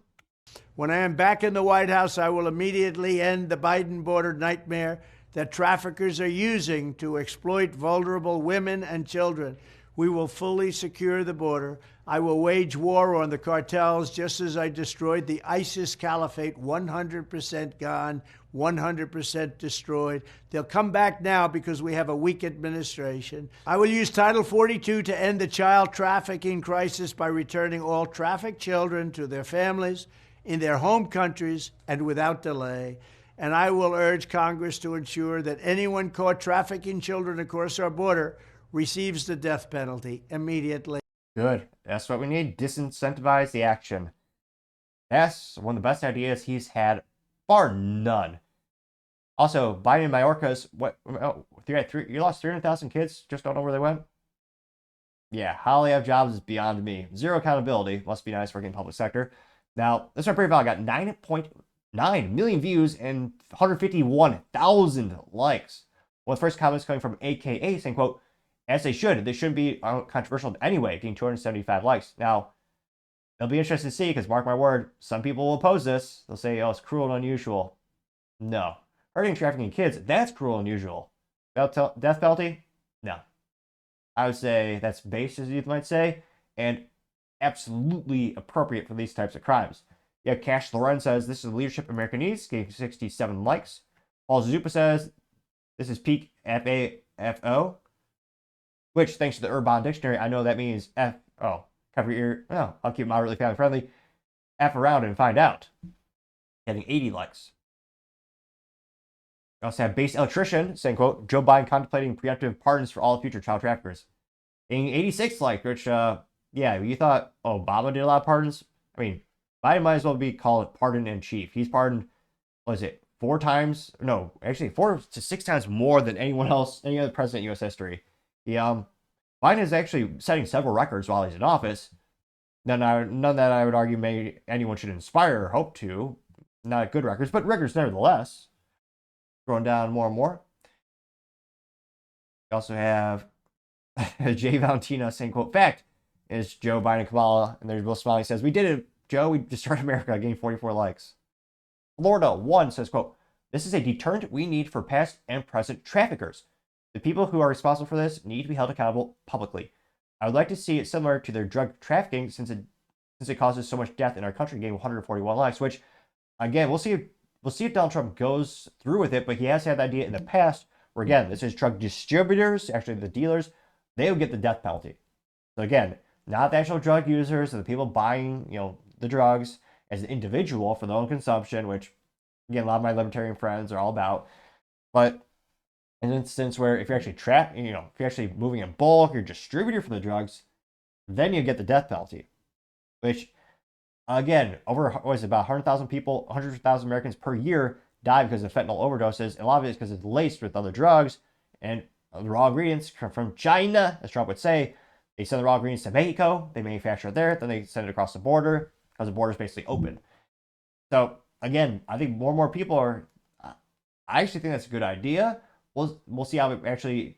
B: When I am back in the White House, I will immediately end the Biden border nightmare that traffickers are using to exploit vulnerable women and children. We will fully secure the border. I will wage war on the cartels just as I destroyed the ISIS caliphate, 100% gone, 100% destroyed. They'll come back now because we have a weak administration. I will use Title 42 to end the child trafficking crisis by returning all trafficked children to their families in their home countries and without delay. And I will urge Congress to ensure that anyone caught trafficking children across our border receives the death penalty immediately.
A: Good. That's what we need. Disincentivize the action. That's one of the best ideas he's had, bar none. Also, Biden and Mayorkas, you lost 300,000 kids, just don't know where they went? Yeah, how they have jobs is beyond me. Zero accountability. Must be nice working in the public sector. Now, this one pretty well got 9.9 million views and 151,000 likes. One of the first comments coming from AKA saying, quote, as they should. They shouldn't be controversial anyway, getting 275 likes. Now, it'll be interesting to see, because mark my word, some people will oppose this. They'll say, oh, it's cruel and unusual. No. Hurting and trafficking kids, that's cruel and unusual. Death penalty? No. I would say that's base, as you might say, and absolutely appropriate for these types of crimes. Yeah, Cash Loren says, this is the leadership America needs, getting 67 likes. Paul Zupa says, this is peak FAFO. Which, thanks to the Urban Dictionary, I know that means cover your ear. No, I'll keep it moderately family friendly. F around and find out. Getting 80 likes. We also have Base Electrician saying, quote, Joe Biden contemplating preemptive pardons for all future child traffickers. Getting 86 likes, which, yeah, you thought Obama did a lot of pardons? Biden might as well be called pardon in chief. He's pardoned, what is it, 4 times? No, actually 4 to 6 times more than anyone else, any other president in U.S. history. He Biden is actually setting several records while he's in office. None that I would argue anyone should inspire or hope to. Not good records, but records nevertheless. Going down more and more. We also have Jay Valentina saying, quote, fact is Joe Biden and Kamala, and there's Will Smiley says, we did it, Joe, we destroyed America, getting 44 likes. Florida 1 says, quote, this is a deterrent we need for past and present traffickers. The people who are responsible for this need to be held accountable publicly. I would like to see it similar to their drug trafficking since it causes so much death in our country, getting 141 likes, which, again, we'll see if Donald Trump goes through with it, but he has had the idea in the past where, again, this is drug distributors, actually the dealers, they would get the death penalty. So again, not the actual drug users or the people buying, the drugs as an individual for their own consumption, which, again, a lot of my libertarian friends are all about. But in an instance where if you're actually if you're actually moving in bulk, you're a distributor for the drugs, then you get the death penalty. Which, again, about 100,000 people, 100,000 Americans per year die because of fentanyl overdoses. And a lot of it is because it's laced with other drugs and the raw ingredients come from China, as Trump would say. They send the raw ingredients to Mexico, they manufacture it there, then they send it across the border because the border is basically open. So, again, I think more and more people I actually think that's a good idea. We'll see how it actually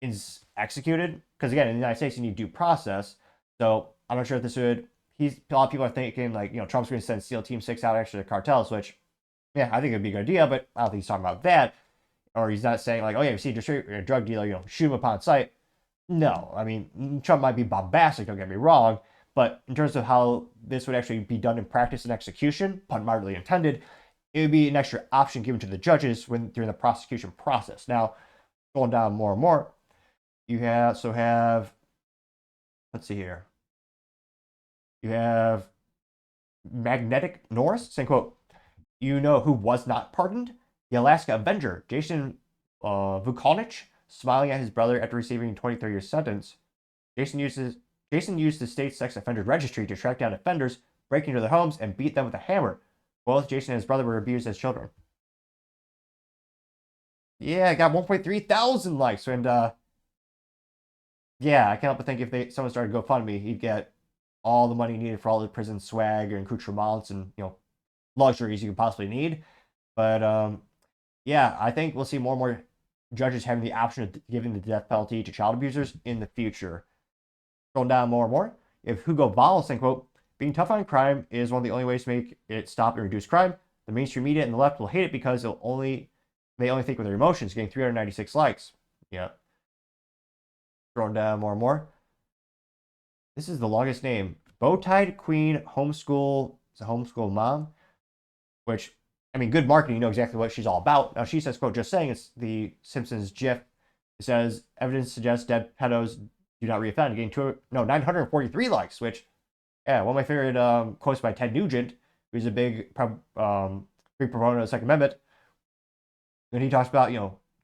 A: is executed. Because, again, in the United States, you need due process. So, I'm not sure if this would. A lot of people are thinking, Trump's going to send SEAL Team 6 out after the cartels, which, yeah, I think it would be a good idea, but I don't think he's talking about that. Or he's not saying, oh, yeah, you see a drug dealer, shoot him upon sight. No, I mean, Trump might be bombastic, don't get me wrong, but in terms of how this would actually be done in practice and execution, pun mildly intended, it would be an extra option given to the judges during the prosecution process. Now, going down more and more, you also have, let's see here. You have Magnetic Norris saying, quote, you know who was not pardoned? The Alaska Avenger, Jason Vukonich, smiling at his brother after receiving a 23-year sentence. Jason used the state's sex offender registry to track down offenders, break into their homes, and beat them with a hammer. Both Jason and his brother were abused as children. Yeah, got 1.3 thousand likes. And, yeah, I can't help but think if someone started GoFundMe, he'd get all the money needed for all the prison swag and accoutrements and, luxuries you could possibly need. But, yeah, I think we'll see more and more judges having the option of giving the death penalty to child abusers in the future. Going down more and more, if Hugo Ball saying, quote, being tough on crime is one of the only ways to make it stop and reduce crime. The mainstream media and the left will hate it because they only think with their emotions, getting 396 likes. Yeah. Going down more and more. This is the longest name. Bowtied Queen Homeschool. It's a homeschool mom. Which, I mean, good marketing, you know exactly what she's all about. Now, she says, quote, just saying, it's the Simpsons GIF. It says, evidence suggests dead pedos do not reoffend, getting 943 likes, which, yeah, one of my favorite quotes by Ted Nugent, who's a big proponent of the Second Amendment. When he talks about,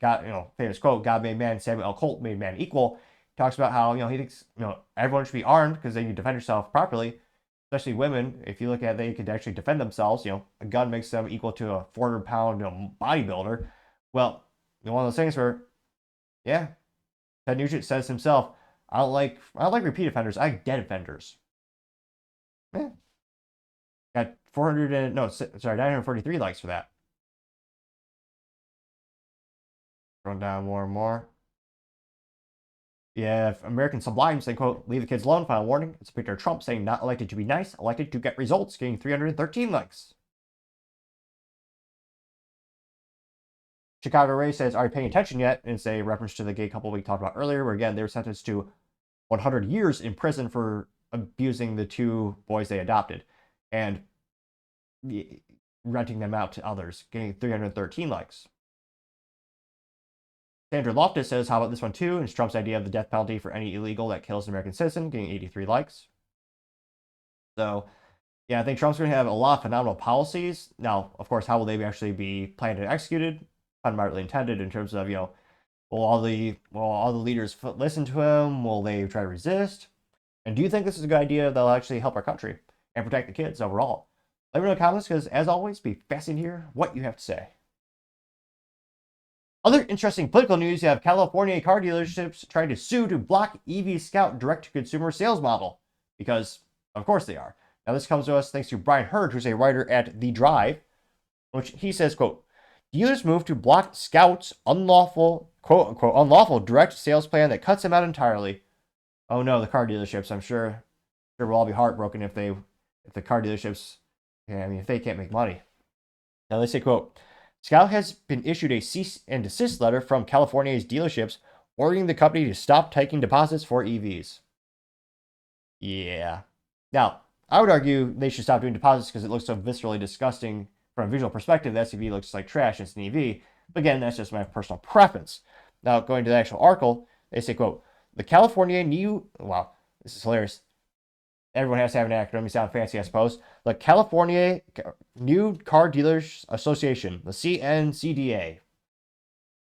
A: God, famous quote, God made man, Samuel L. Colt made man equal. He talks about how, he thinks, everyone should be armed because they can defend yourself properly. Especially women, if you look at it, they could actually defend themselves. A gun makes them equal to a 400-pound bodybuilder. Well, one of those things where, yeah, Ted Nugent says himself, I don't like repeat offenders. I like dead offenders. Yeah. Got 943 likes for that. Going down more and more. Yeah, American Sublime saying, quote, leave the kids alone, final warning. It's a picture of Trump saying not elected to be nice, elected to get results, getting 313 likes. Chicago Ray says, are you paying attention yet? And it's a reference to the gay couple we talked about earlier, where again, they were sentenced to 100 years in prison for abusing the 2 boys they adopted and renting them out to others, getting 313 likes. Sandra Loftus says, how about this one too? It's Trump's idea of the death penalty for any illegal that kills an American citizen, getting 83 likes. So, yeah, I think Trump's going to have a lot of phenomenal policies. Now, of course, how will they actually be planned and executed? Unmarkedly intended in terms of, will all the leaders listen to him? Will they try to resist? And do you think this is a good idea that'll actually help our country and protect the kids overall? Let me know in the comments because, as always, be fascinating to hear what you have to say. Other interesting political news, you have California car dealerships trying to sue to block EV Scout direct-to-consumer sales model. Because, of course they are. Now, this comes to us thanks to Brian Hurd, who's a writer at The Drive, which he says, quote, dealers move to block Scout's unlawful, quote-unquote, unlawful direct sales plan that cuts them out entirely. Oh no, the car dealerships, I'm sure we'll all be heartbroken if the car dealerships, if they can't make money. Now, they say, quote, Scout has been issued a cease and desist letter from California's dealerships ordering the company to stop taking deposits for EVs. Yeah. Now, I would argue they should stop doing deposits because it looks so viscerally disgusting from a visual perspective. The SUV looks like trash. It's an EV. But again, that's just my personal preference. Now, going to the actual article, they say, quote, the California new... Wow, this is hilarious. Everyone has to have an acronym. You sound fancy, I suppose. The California New Car Dealers Association, the CNCDA,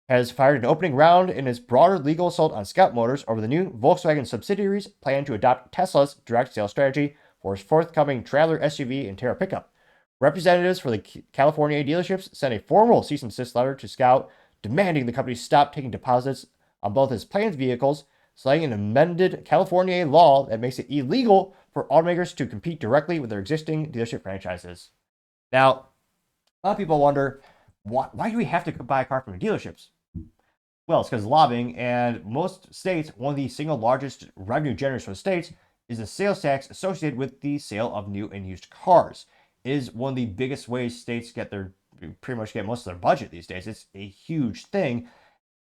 A: has fired an opening round in its broader legal assault on Scout Motors over the new Volkswagen subsidiaries plan to adopt Tesla's direct sales strategy for its forthcoming Traveler SUV and Terra pickup. Representatives for the California dealerships sent a formal cease and desist letter to Scout demanding the company stop taking deposits on both its planned vehicles, citing an amended California law that makes it illegal for automakers to compete directly with their existing dealership franchises. Now, a lot of people wonder, why do we have to buy a car from the dealerships? Well, it's because of lobbying, and most states, one of the single largest revenue generators for the states is the sales tax associated with the sale of new and used cars. It is one of the biggest ways states pretty much get most of their budget these days. It's a huge thing.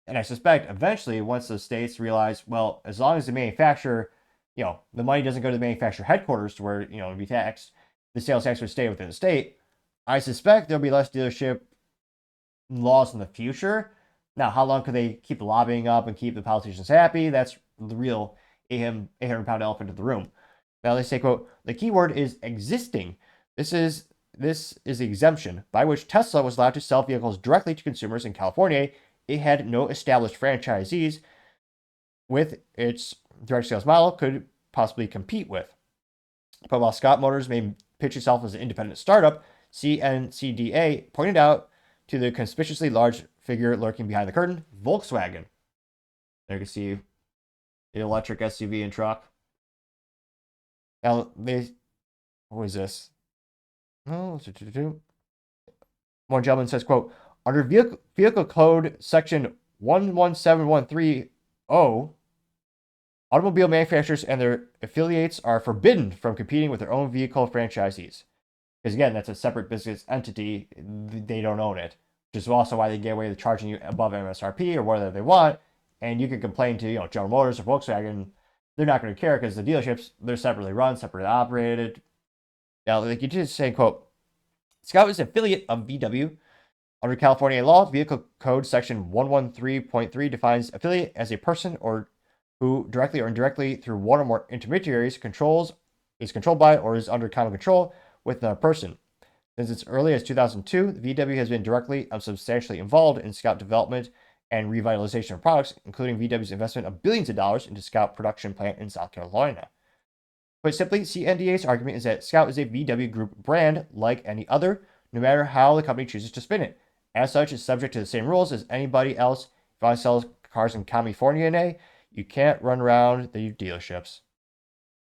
A: And I suspect eventually, once the states realize, well, as long as the manufacturer, the money doesn't go to the manufacturer headquarters to where, it'd be taxed, the sales tax would stay within the state. I suspect there'll be less dealership laws in the future. Now, how long could they keep the lobbying up and keep the politicians happy? That's the real 800-pound elephant in the room. Now, they say, quote, the key word is existing. This is the exemption by which Tesla was allowed to sell vehicles directly to consumers in California. It had no established franchisees with its direct sales model could possibly compete with. But while Scout Motors may pitch itself as an independent startup, CNCDA pointed out to the conspicuously large figure lurking behind the curtain, Volkswagen. There you can see the electric SUV and truck. Now, what is this? Oh, one gentleman says, quote, under vehicle code section 11713 automobile manufacturers and their affiliates are forbidden from competing with their own vehicle franchisees. Because again, that's a separate business entity. They don't own it. Which is also why they get away with charging you above MSRP or whatever they want. And you can complain to, General Motors or Volkswagen. They're not going to care because the dealerships, they're separately run, separately operated. Now, like you just say, quote, Scout is an affiliate of VW. Under California law, vehicle code section 113.3 defines affiliate as a person or who directly or indirectly through one or more intermediaries is controlled by or is under common control with another person. Since as early as 2002, VW has been directly and substantially involved in Scout development and revitalization of products, including VW's investment of billions of dollars into Scout production plant in South Carolina. Put simply, CNDA's argument is that Scout is a VW Group brand like any other, no matter how the company chooses to spin it. As such, it's subject to the same rules as anybody else. If I sell cars in California, you can't run around the dealerships.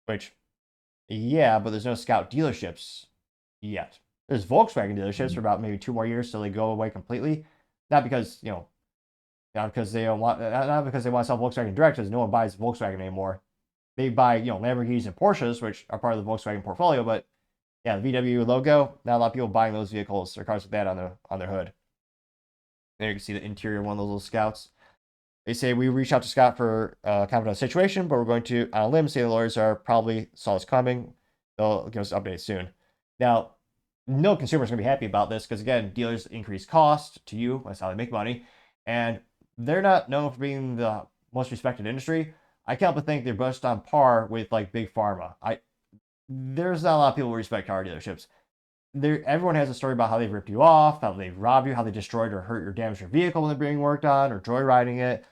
A: Which, yeah, but there's no Scout dealerships yet. There's Volkswagen dealerships for about maybe 2 more years till they go away completely. Not because, not because they want to sell Volkswagen direct, because no one buys Volkswagen anymore. They buy, Lamborghinis and Porsches, which are part of the Volkswagen portfolio, but yeah, the VW logo, not a lot of people buying those vehicles or cars with that on their hood. There you can see the interior of one of those little Scouts. They say we reached out to Scott for comment on the situation, but we're going to, on a limb, say the lawyers are probably saw this coming. They'll give us updates soon. Now, no consumer is going to be happy about this because, again, dealers increase cost to you. That's how they make money. And they're not known for being the most respected industry. I can't but think they're just on par with, like, Big Pharma. There's not a lot of people who respect car dealerships. Everyone has a story about how they've ripped you off, how they've robbed you, how they destroyed or hurt or damaged your vehicle when they're being worked on, or joyriding it.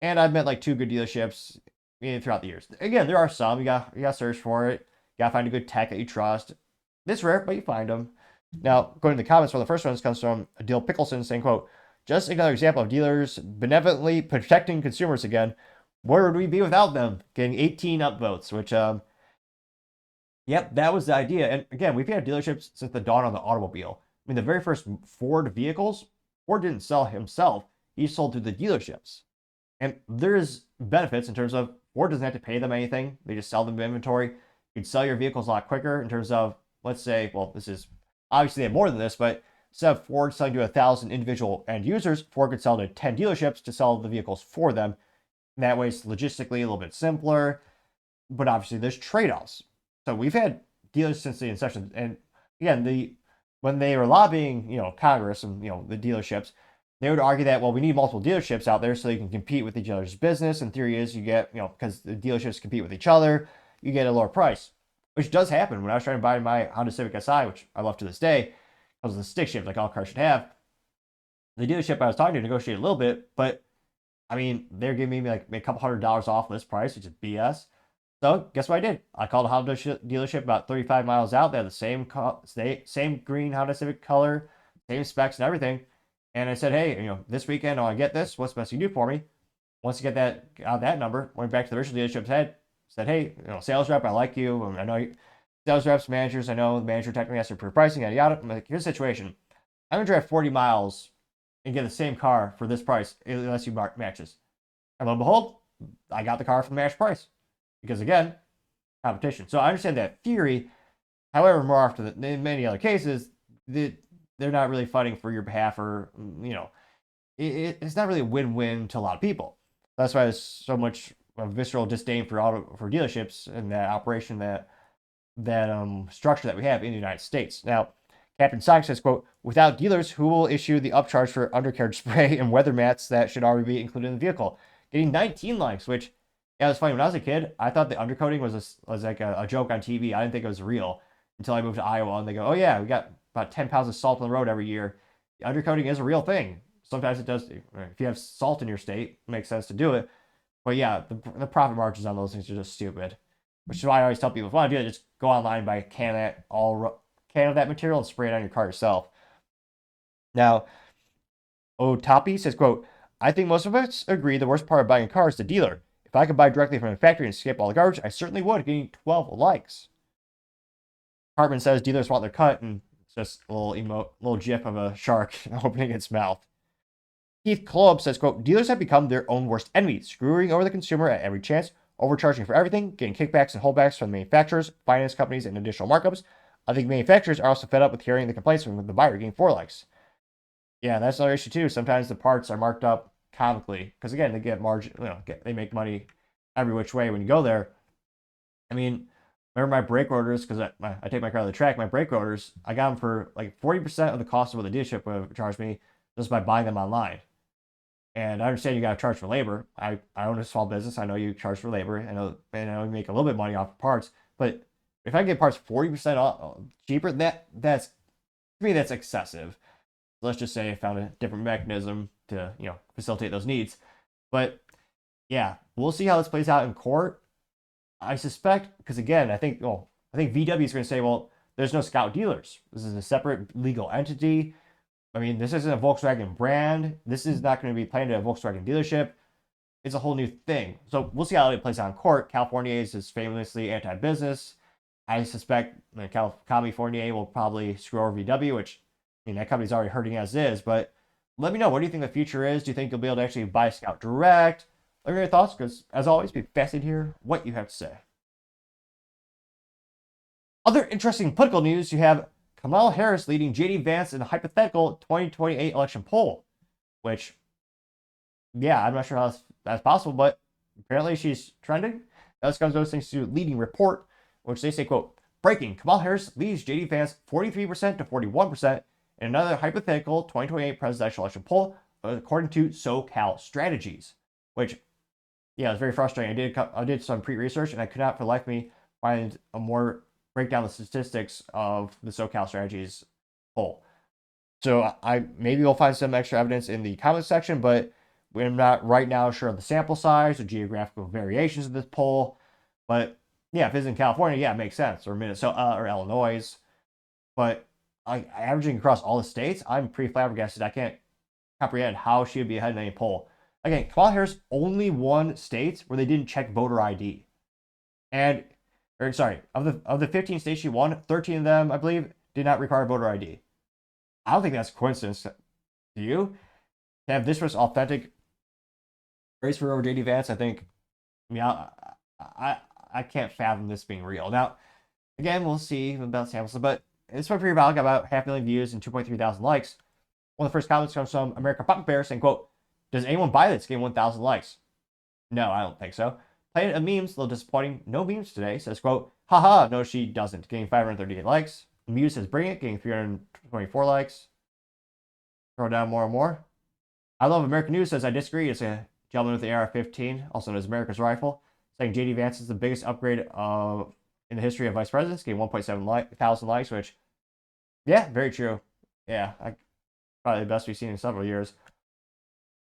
A: And I've met like 2 good dealerships throughout the years. Again, there are some. You got to search for it. You got to find a good tech that you trust. This rare, but you find them. Now, going to the comments, one of the first ones comes from Adil Pickleson saying, quote, just another example of dealers benevolently protecting consumers again. Where would we be without them? Getting 18 upvotes, which, yep, that was the idea. And again, we've had dealerships since the dawn of the automobile. I mean, the very first Ford vehicles, Ford didn't sell himself. He sold through the dealerships. And there's benefits in terms of Ford doesn't have to pay them anything. They just sell them inventory. You can sell your vehicles a lot quicker in terms of, let's say, well, this is obviously they have more than this, but instead of Ford selling to 1,000 individual end users, Ford could sell to 10 dealerships to sell the vehicles for them. And that way it's logistically a little bit simpler, but obviously there's trade-offs. So we've had dealers since the inception. And again, when they were lobbying, Congress and, the dealerships, they would argue that, well, we need multiple dealerships out there so they can compete with each other's business. And theory is you get, because the dealerships compete with each other, you get a lower price, which does happen. When I was trying to buy my Honda Civic Si, which I love to this day, I was the stick shift like all cars should have. The dealership I was talking to negotiated a little bit, but I mean, they're giving me like a couple $100 off list price, which is BS. So guess what I did? I called a Honda dealership about 35 miles out. They had the same green Honda Civic color, same specs and everything. And I said, hey, this weekend I want to get this. What's the best you can do for me? Once you get that number, went back to the original dealership's head, said, hey, sales rep, I like you. I know sales reps, managers, I know the manager technically has to approve pricing, yada yada. I'm like, here's the situation. I'm gonna drive 40 miles and get the same car for this price unless you matches. And lo and behold, I got the car for the match price. Because again, competition. So I understand that theory. However, more often than in many other cases, they're not really fighting for your behalf, or it's not really a win-win to a lot of people. That's why there's so much visceral disdain for dealerships and that operation, that structure that we have in the United States. Now, Captain Sock says, quote, without dealers, who will issue the upcharge for undercarriage spray and weather mats that should already be included in the vehicle? Getting 19 likes, which, yeah, it was funny. When I was a kid, I thought the undercoating was like a joke on TV. I didn't think it was real until I moved to Iowa, and they go, oh yeah, we got about 10 pounds of salt on the road every year. The undercoating is a real thing. Sometimes it does. If you have salt in your state, it makes sense to do it. But yeah, the profit margins on those things are just stupid. Which is why I always tell people, if you want to do it, just go online, buy a can of that material and spray it on your car yourself. Now, Otapi says, quote, I think most of us agree the worst part of buying a car is the dealer. If I could buy directly from a factory and skip all the garbage, I certainly would, getting 12 likes. Hartman says dealers want their cut, and it's just a little gif of a shark opening its mouth. Keith Kloeb says, quote, dealers have become their own worst enemies, screwing over the consumer at every chance, overcharging for everything, getting kickbacks and holdbacks from the manufacturers, finance companies, and additional markups. I think manufacturers are also fed up with hearing the complaints from the buyer getting 4 likes. Yeah, that's another issue too. Sometimes the parts are marked up comically, because again, they get margin, they make money every which way when you go there. I mean, remember my brake rotors, because I take my car to the track, my brake rotors, I got them for like 40% of the cost of what the dealership would charge me just by buying them online. And I understand you got to charge for labor. I own a small business. I know you charge for labor. I know you make a little bit of money off of parts. But if I get parts 40% cheaper, that's to me, that's excessive. Let's just say I found a different mechanism to facilitate those needs. But yeah, we'll see how this plays out in court. I suspect, because again, I think VW is going to say, well, there's no Scout dealers. This is a separate legal entity. I mean, this isn't a Volkswagen brand. This is not going to be planted at a Volkswagen dealership. It's a whole new thing. So we'll see how it plays out in court. California is famously anti-business. I suspect California will probably screw over VW, which, I mean, that company's already hurting as is. But let me know, what do you think the future is? Do you think you'll be able to actually buy Scout direct? Let me know your thoughts, because as always, be fascinated to hear what you have to say. Other interesting political news, you have Kamala Harris leading JD Vance in the hypothetical 2028 election poll, which, yeah, I'm not sure how that's possible, but apparently she's trending. That comes those things to leading report, which they say, quote, breaking, Kamala Harris leads JD Vance 43% to 41% in another hypothetical 2028 presidential election poll, according to SoCal Strategies, which, yeah, it's very frustrating. I did some pre-research, and I could not for the life of me find a more breakdown the statistics of the SoCal Strategies poll. So maybe we'll find some extra evidence in the comments section, but we're not right now sure of the sample size or geographical variations of this poll. But yeah, if it's in California, yeah, it makes sense. Or Minnesota or Illinois. but averaging across all the states, I'm pretty flabbergasted. I can't comprehend how she would be ahead in any poll. Again, Kamala Harris only won states where they didn't check voter ID. And, or sorry, of the 15 states she won, 13 of them, I believe, did not require voter ID. I don't think that's a coincidence. Do you? To have this much authentic race for over JD Vance, I think, I can't fathom this being real. Now, again, we'll see about Samuelson, but this one pretty viral, got about 500,000 views and 2.3 thousand likes. One of the first comments comes from America Papa Bear saying, quote, "Does anyone buy this? Getting 1,000 likes." No, I don't think so. Planet of Memes, a little disappointing. No memes today. Says, quote, "Haha, no, she doesn't." Getting 538 likes. Muse says, "Bring it." Getting 324 likes. Scroll down more and more. I Love American News says, "I disagree." It's a gentleman with the AR-15, also known as America's Rifle, saying JD Vance is the biggest upgrade in the history of vice presidents, getting 1.7 thousand likes, which, yeah, very true. Yeah, probably the best we've seen in several years.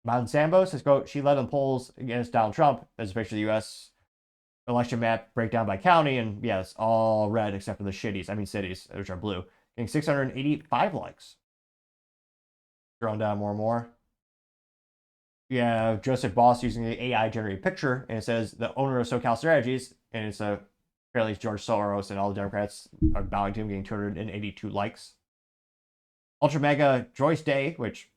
A: Mountain Sambo says, quote, "She led in polls against Donald Trump." There's a picture of the U.S. election map breakdown by county, and yeah, it's all red except for the cities, which are blue. Getting 685 likes. Scrolling down more and more. Yeah, Joseph Boss using the AI generated picture, and it says the owner of SoCal Strategies, and it's apparently George Soros, and all the Democrats are bowing to him, getting 282 likes. Ultra Mega Joyce Day, which,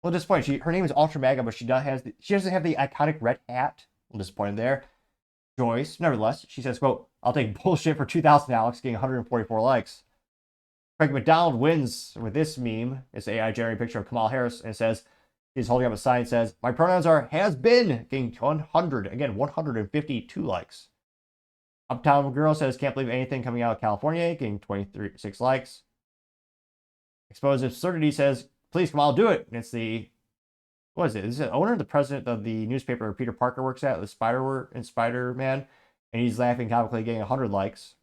A: well, disappointing. Her name is Ultra Mega, but she doesn't have the iconic red hat. I'm disappointed there. Joyce, nevertheless, she says, quote, "I'll take bullshit for 2,000, Alex," getting 144 likes. Craig McDonald wins with this meme. It's an AI generated picture of Kamala Harris, and it says, he's holding up a sign that says, "My pronouns are has been," getting 152 likes. Uptown Girl says, "Can't believe anything coming out of California," getting 26 likes. Exposed Absurdity says, "Please, Kamala, do it." And it's what is it? Is it the owner, the president of the newspaper Peter Parker works at, the Spider-Man, and he's laughing comically, getting 100 likes.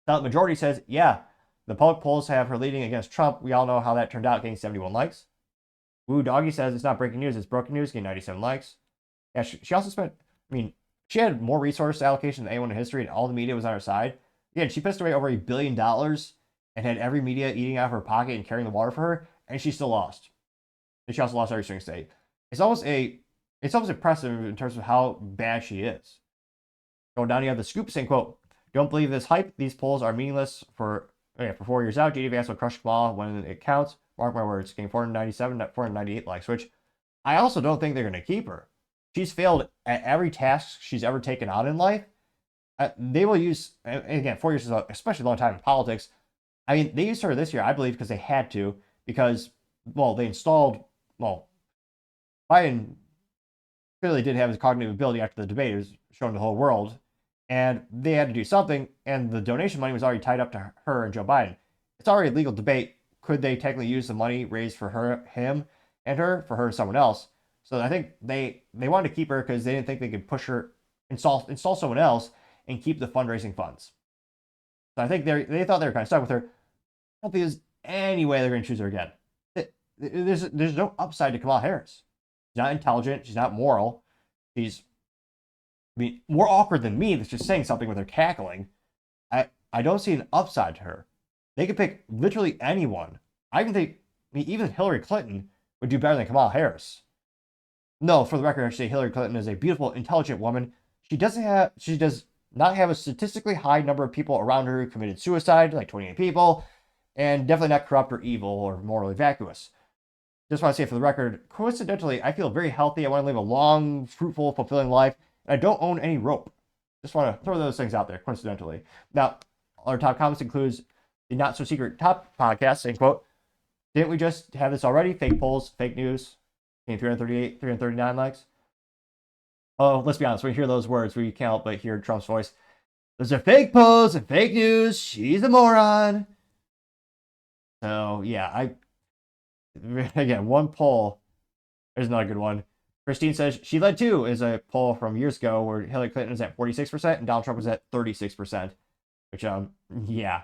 A: Silent Majority says, "Yeah, the public polls have her leading against Trump. We all know how that turned out," getting 71 likes. Woo Doggy says, "It's not breaking news, it's broken news," getting 97 likes. Yeah, she also spent, she had more resource allocation than anyone in history, and all the media was on her side. Again, she pissed away over $1 billion and had every media eating out of her pocket and carrying the water for her, and she still lost. And she also lost every swing state. It's almost impressive in terms of how bad she is. Going down, you have the Scoop saying, quote, "Don't believe this hype. These polls are meaningless for 4 years out. JD Vance will crush Kamala when it counts. Mark my words." Getting 497, 498 likes, which I also don't think they're going to keep her. She's failed at every task she's ever taken on in life. They will use, again, 4 years is especially a long time in politics. They used her this year, I believe, because they had to, because, they installed, Biden clearly did have his cognitive ability after the debate. It was shown to the whole world, and they had to do something, and the donation money was already tied up to her and Joe Biden. It's already a legal debate. Could they technically use the money raised for him and someone else? So I think they wanted to keep her because they didn't think they could push her, install someone else, and keep the fundraising funds. So I think they thought they were kind of stuck with her. I don't think there's any way they're going to choose her again. There's no upside to Kamala Harris. She's not intelligent. She's not moral. She's more awkward than me that's just saying something with her cackling. I don't see an upside to her. They could pick literally anyone. I even think, even Hillary Clinton would do better than Kamala Harris. No, for the record, I should say Hillary Clinton is a beautiful, intelligent woman. She does not have a statistically high number of people around her who committed suicide, like 28 people, and definitely not corrupt or evil or morally vacuous. Just want to say for the record, coincidentally, I feel very healthy. I want to live a long, fruitful, fulfilling life, and I don't own any rope. Just want to throw those things out there, coincidentally. Now, our top comments includes the Not So Secret Top podcast saying, quote, "Didn't we just have this already? Fake polls, fake news." 338, 339 likes. Oh, let's be honest. When we hear those words, we can't help but hear Trump's voice. "Those are fake polls and fake news. She's a moron." So, yeah, again, one poll is not a good one. Christine says she led too is a poll from years ago where Hillary Clinton was at 46% and Donald Trump was at 36%. Which, yeah.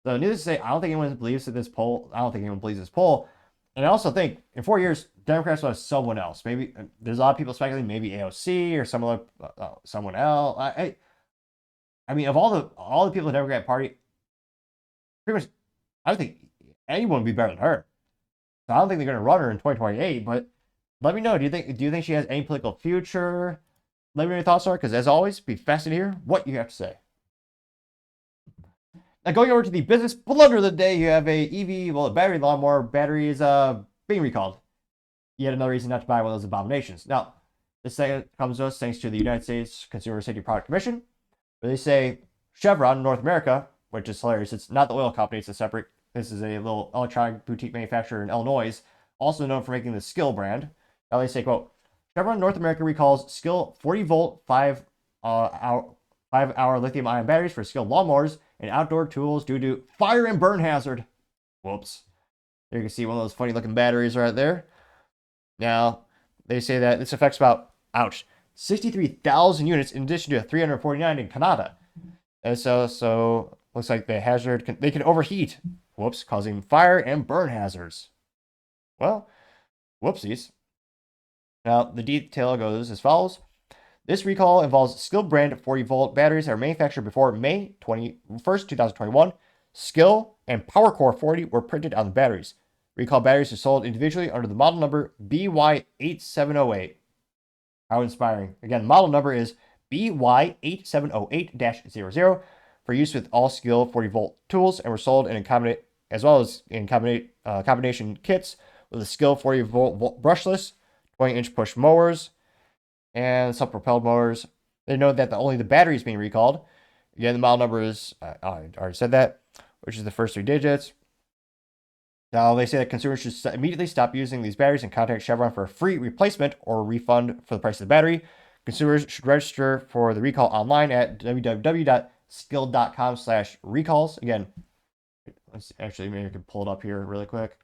A: So, needless to say, I don't think anyone believes this poll. And I also think in 4 years, Democrats will have someone else. Maybe there's a lot of people speculating maybe AOC or someone else. Of all the people in the Democrat Party, pretty much I don't think anyone would be better than her. So I don't think they're going to run her in 2028. But let me know. Do you think she has any political future? Let me know your thoughts are, because as always, be fascinated to hear what you have to say. Now, going over to the business blunder of the day, you have a EV, well, a battery lawnmower. Battery is being recalled. Yet another reason not to buy one of those abominations. Now, this thing comes to us thanks to the United States Consumer Safety Product Commission, where they say Chevron, North America, which is hilarious. It's not the oil company, it's a separate. This is a little electronic boutique manufacturer in Illinois, also known for making the Skil brand. Now they say, quote, Chevron North America recalls Skil 40-volt 5-hour lithium-ion batteries for Skil lawnmowers and outdoor tools due to fire and burn hazard. Whoops. There you can see one of those funny-looking batteries right there. Now, they say that this affects about, 63,000 units in addition to 349 in Canada. And so looks like the hazard, they can overheat. Whoops, causing fire and burn hazards. Well, whoopsies. Now, the detail goes as follows. This recall involves Skil brand 40-volt batteries that are manufactured before May 21st, 2021. Skil and PowerCore 40 were printed on the batteries. Recall batteries are sold individually under the model number BY8708. How inspiring. Again, the model number is BY8708-00 for use with all Skil 40-volt tools and were sold in combination kits with the Skil 40-volt brushless, 20-inch push mowers, and self-propelled mowers. They note that only the battery is being recalled. Again, the model number is, I already said that, which is the first 3 digits. Now, they say that consumers should immediately stop using these batteries and contact Chevron for a free replacement or refund for the price of the battery. Consumers should register for the recall online at www.skil.com/recalls. Again, maybe I can pull it up here really quick.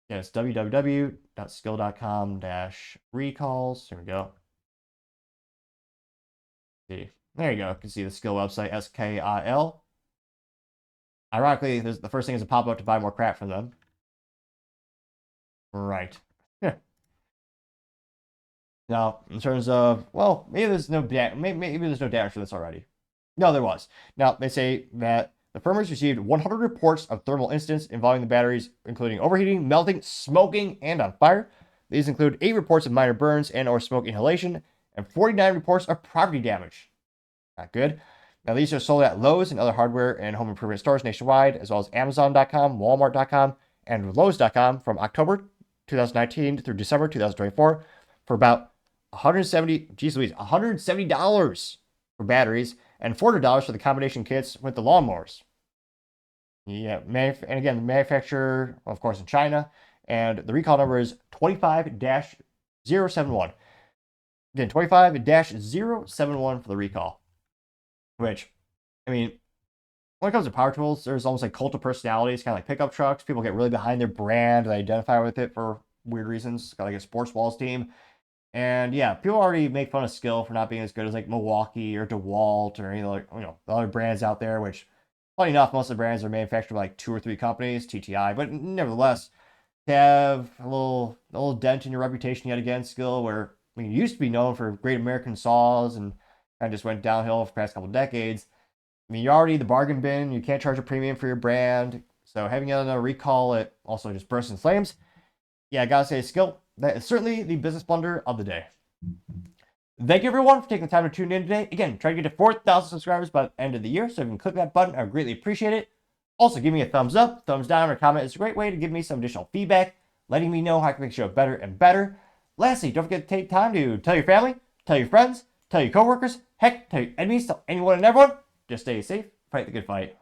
A: Yeah, it's www.skil.com-recalls. Here we go. See, there you go. You can see the Skil website, SKIL. Ironically, the first thing is a pop-up to buy more crap from them. Right. Now, in terms of, well, maybe there's no damage for this already. No, there was. Now, they say that the firm has received 100 reports of thermal incidents involving the batteries, including overheating, melting, smoking, and on fire. These include 8 reports of minor burns and or smoke inhalation, and 49 reports of property damage. Not good. Now, these are sold at Lowe's and other hardware and home improvement stores nationwide, as well as Amazon.com, Walmart.com, and Lowe's.com from October 2019 through December 2024 for about $170 for batteries and $400 for the combination kits with the lawnmowers. Yeah, and again, the manufacturer, of course, in China, and the recall number is 25-071. Again, 25-071 for the recall. Which, I mean, when it comes to power tools, there's almost like cult of personalities, kind of like pickup trucks. People get really behind their brand. They identify with it for weird reasons. Got like a sports walls team. And yeah, people already make fun of Skil for not being as good as like Milwaukee or DeWalt or any the other brands out there, which, funny enough, most of the brands are manufactured by like 2 or 3 companies, TTI. But nevertheless, to have a little dent in your reputation yet again, Skil, where, I mean, you used to be known for great American saws and kind of just went downhill for the past couple of decades. I mean, you're already the bargain bin. You can't charge a premium for your brand. So having another recall, it also just bursts in flames. Yeah, I gotta say, Skil, that is certainly the business blunder of the day. Thank you, everyone, for taking the time to tune in today. Again, try to get to 4,000 subscribers by the end of the year. So if you can click that button, I would greatly appreciate it. Also, give me a thumbs up, thumbs down, or comment. It's a great way to give me some additional feedback, letting me know how I can make the show better and better. Lastly, don't forget to take time to tell your family, tell your friends, tell your coworkers, heck, tell your enemies, tell anyone and everyone. Just stay safe, fight the good fight.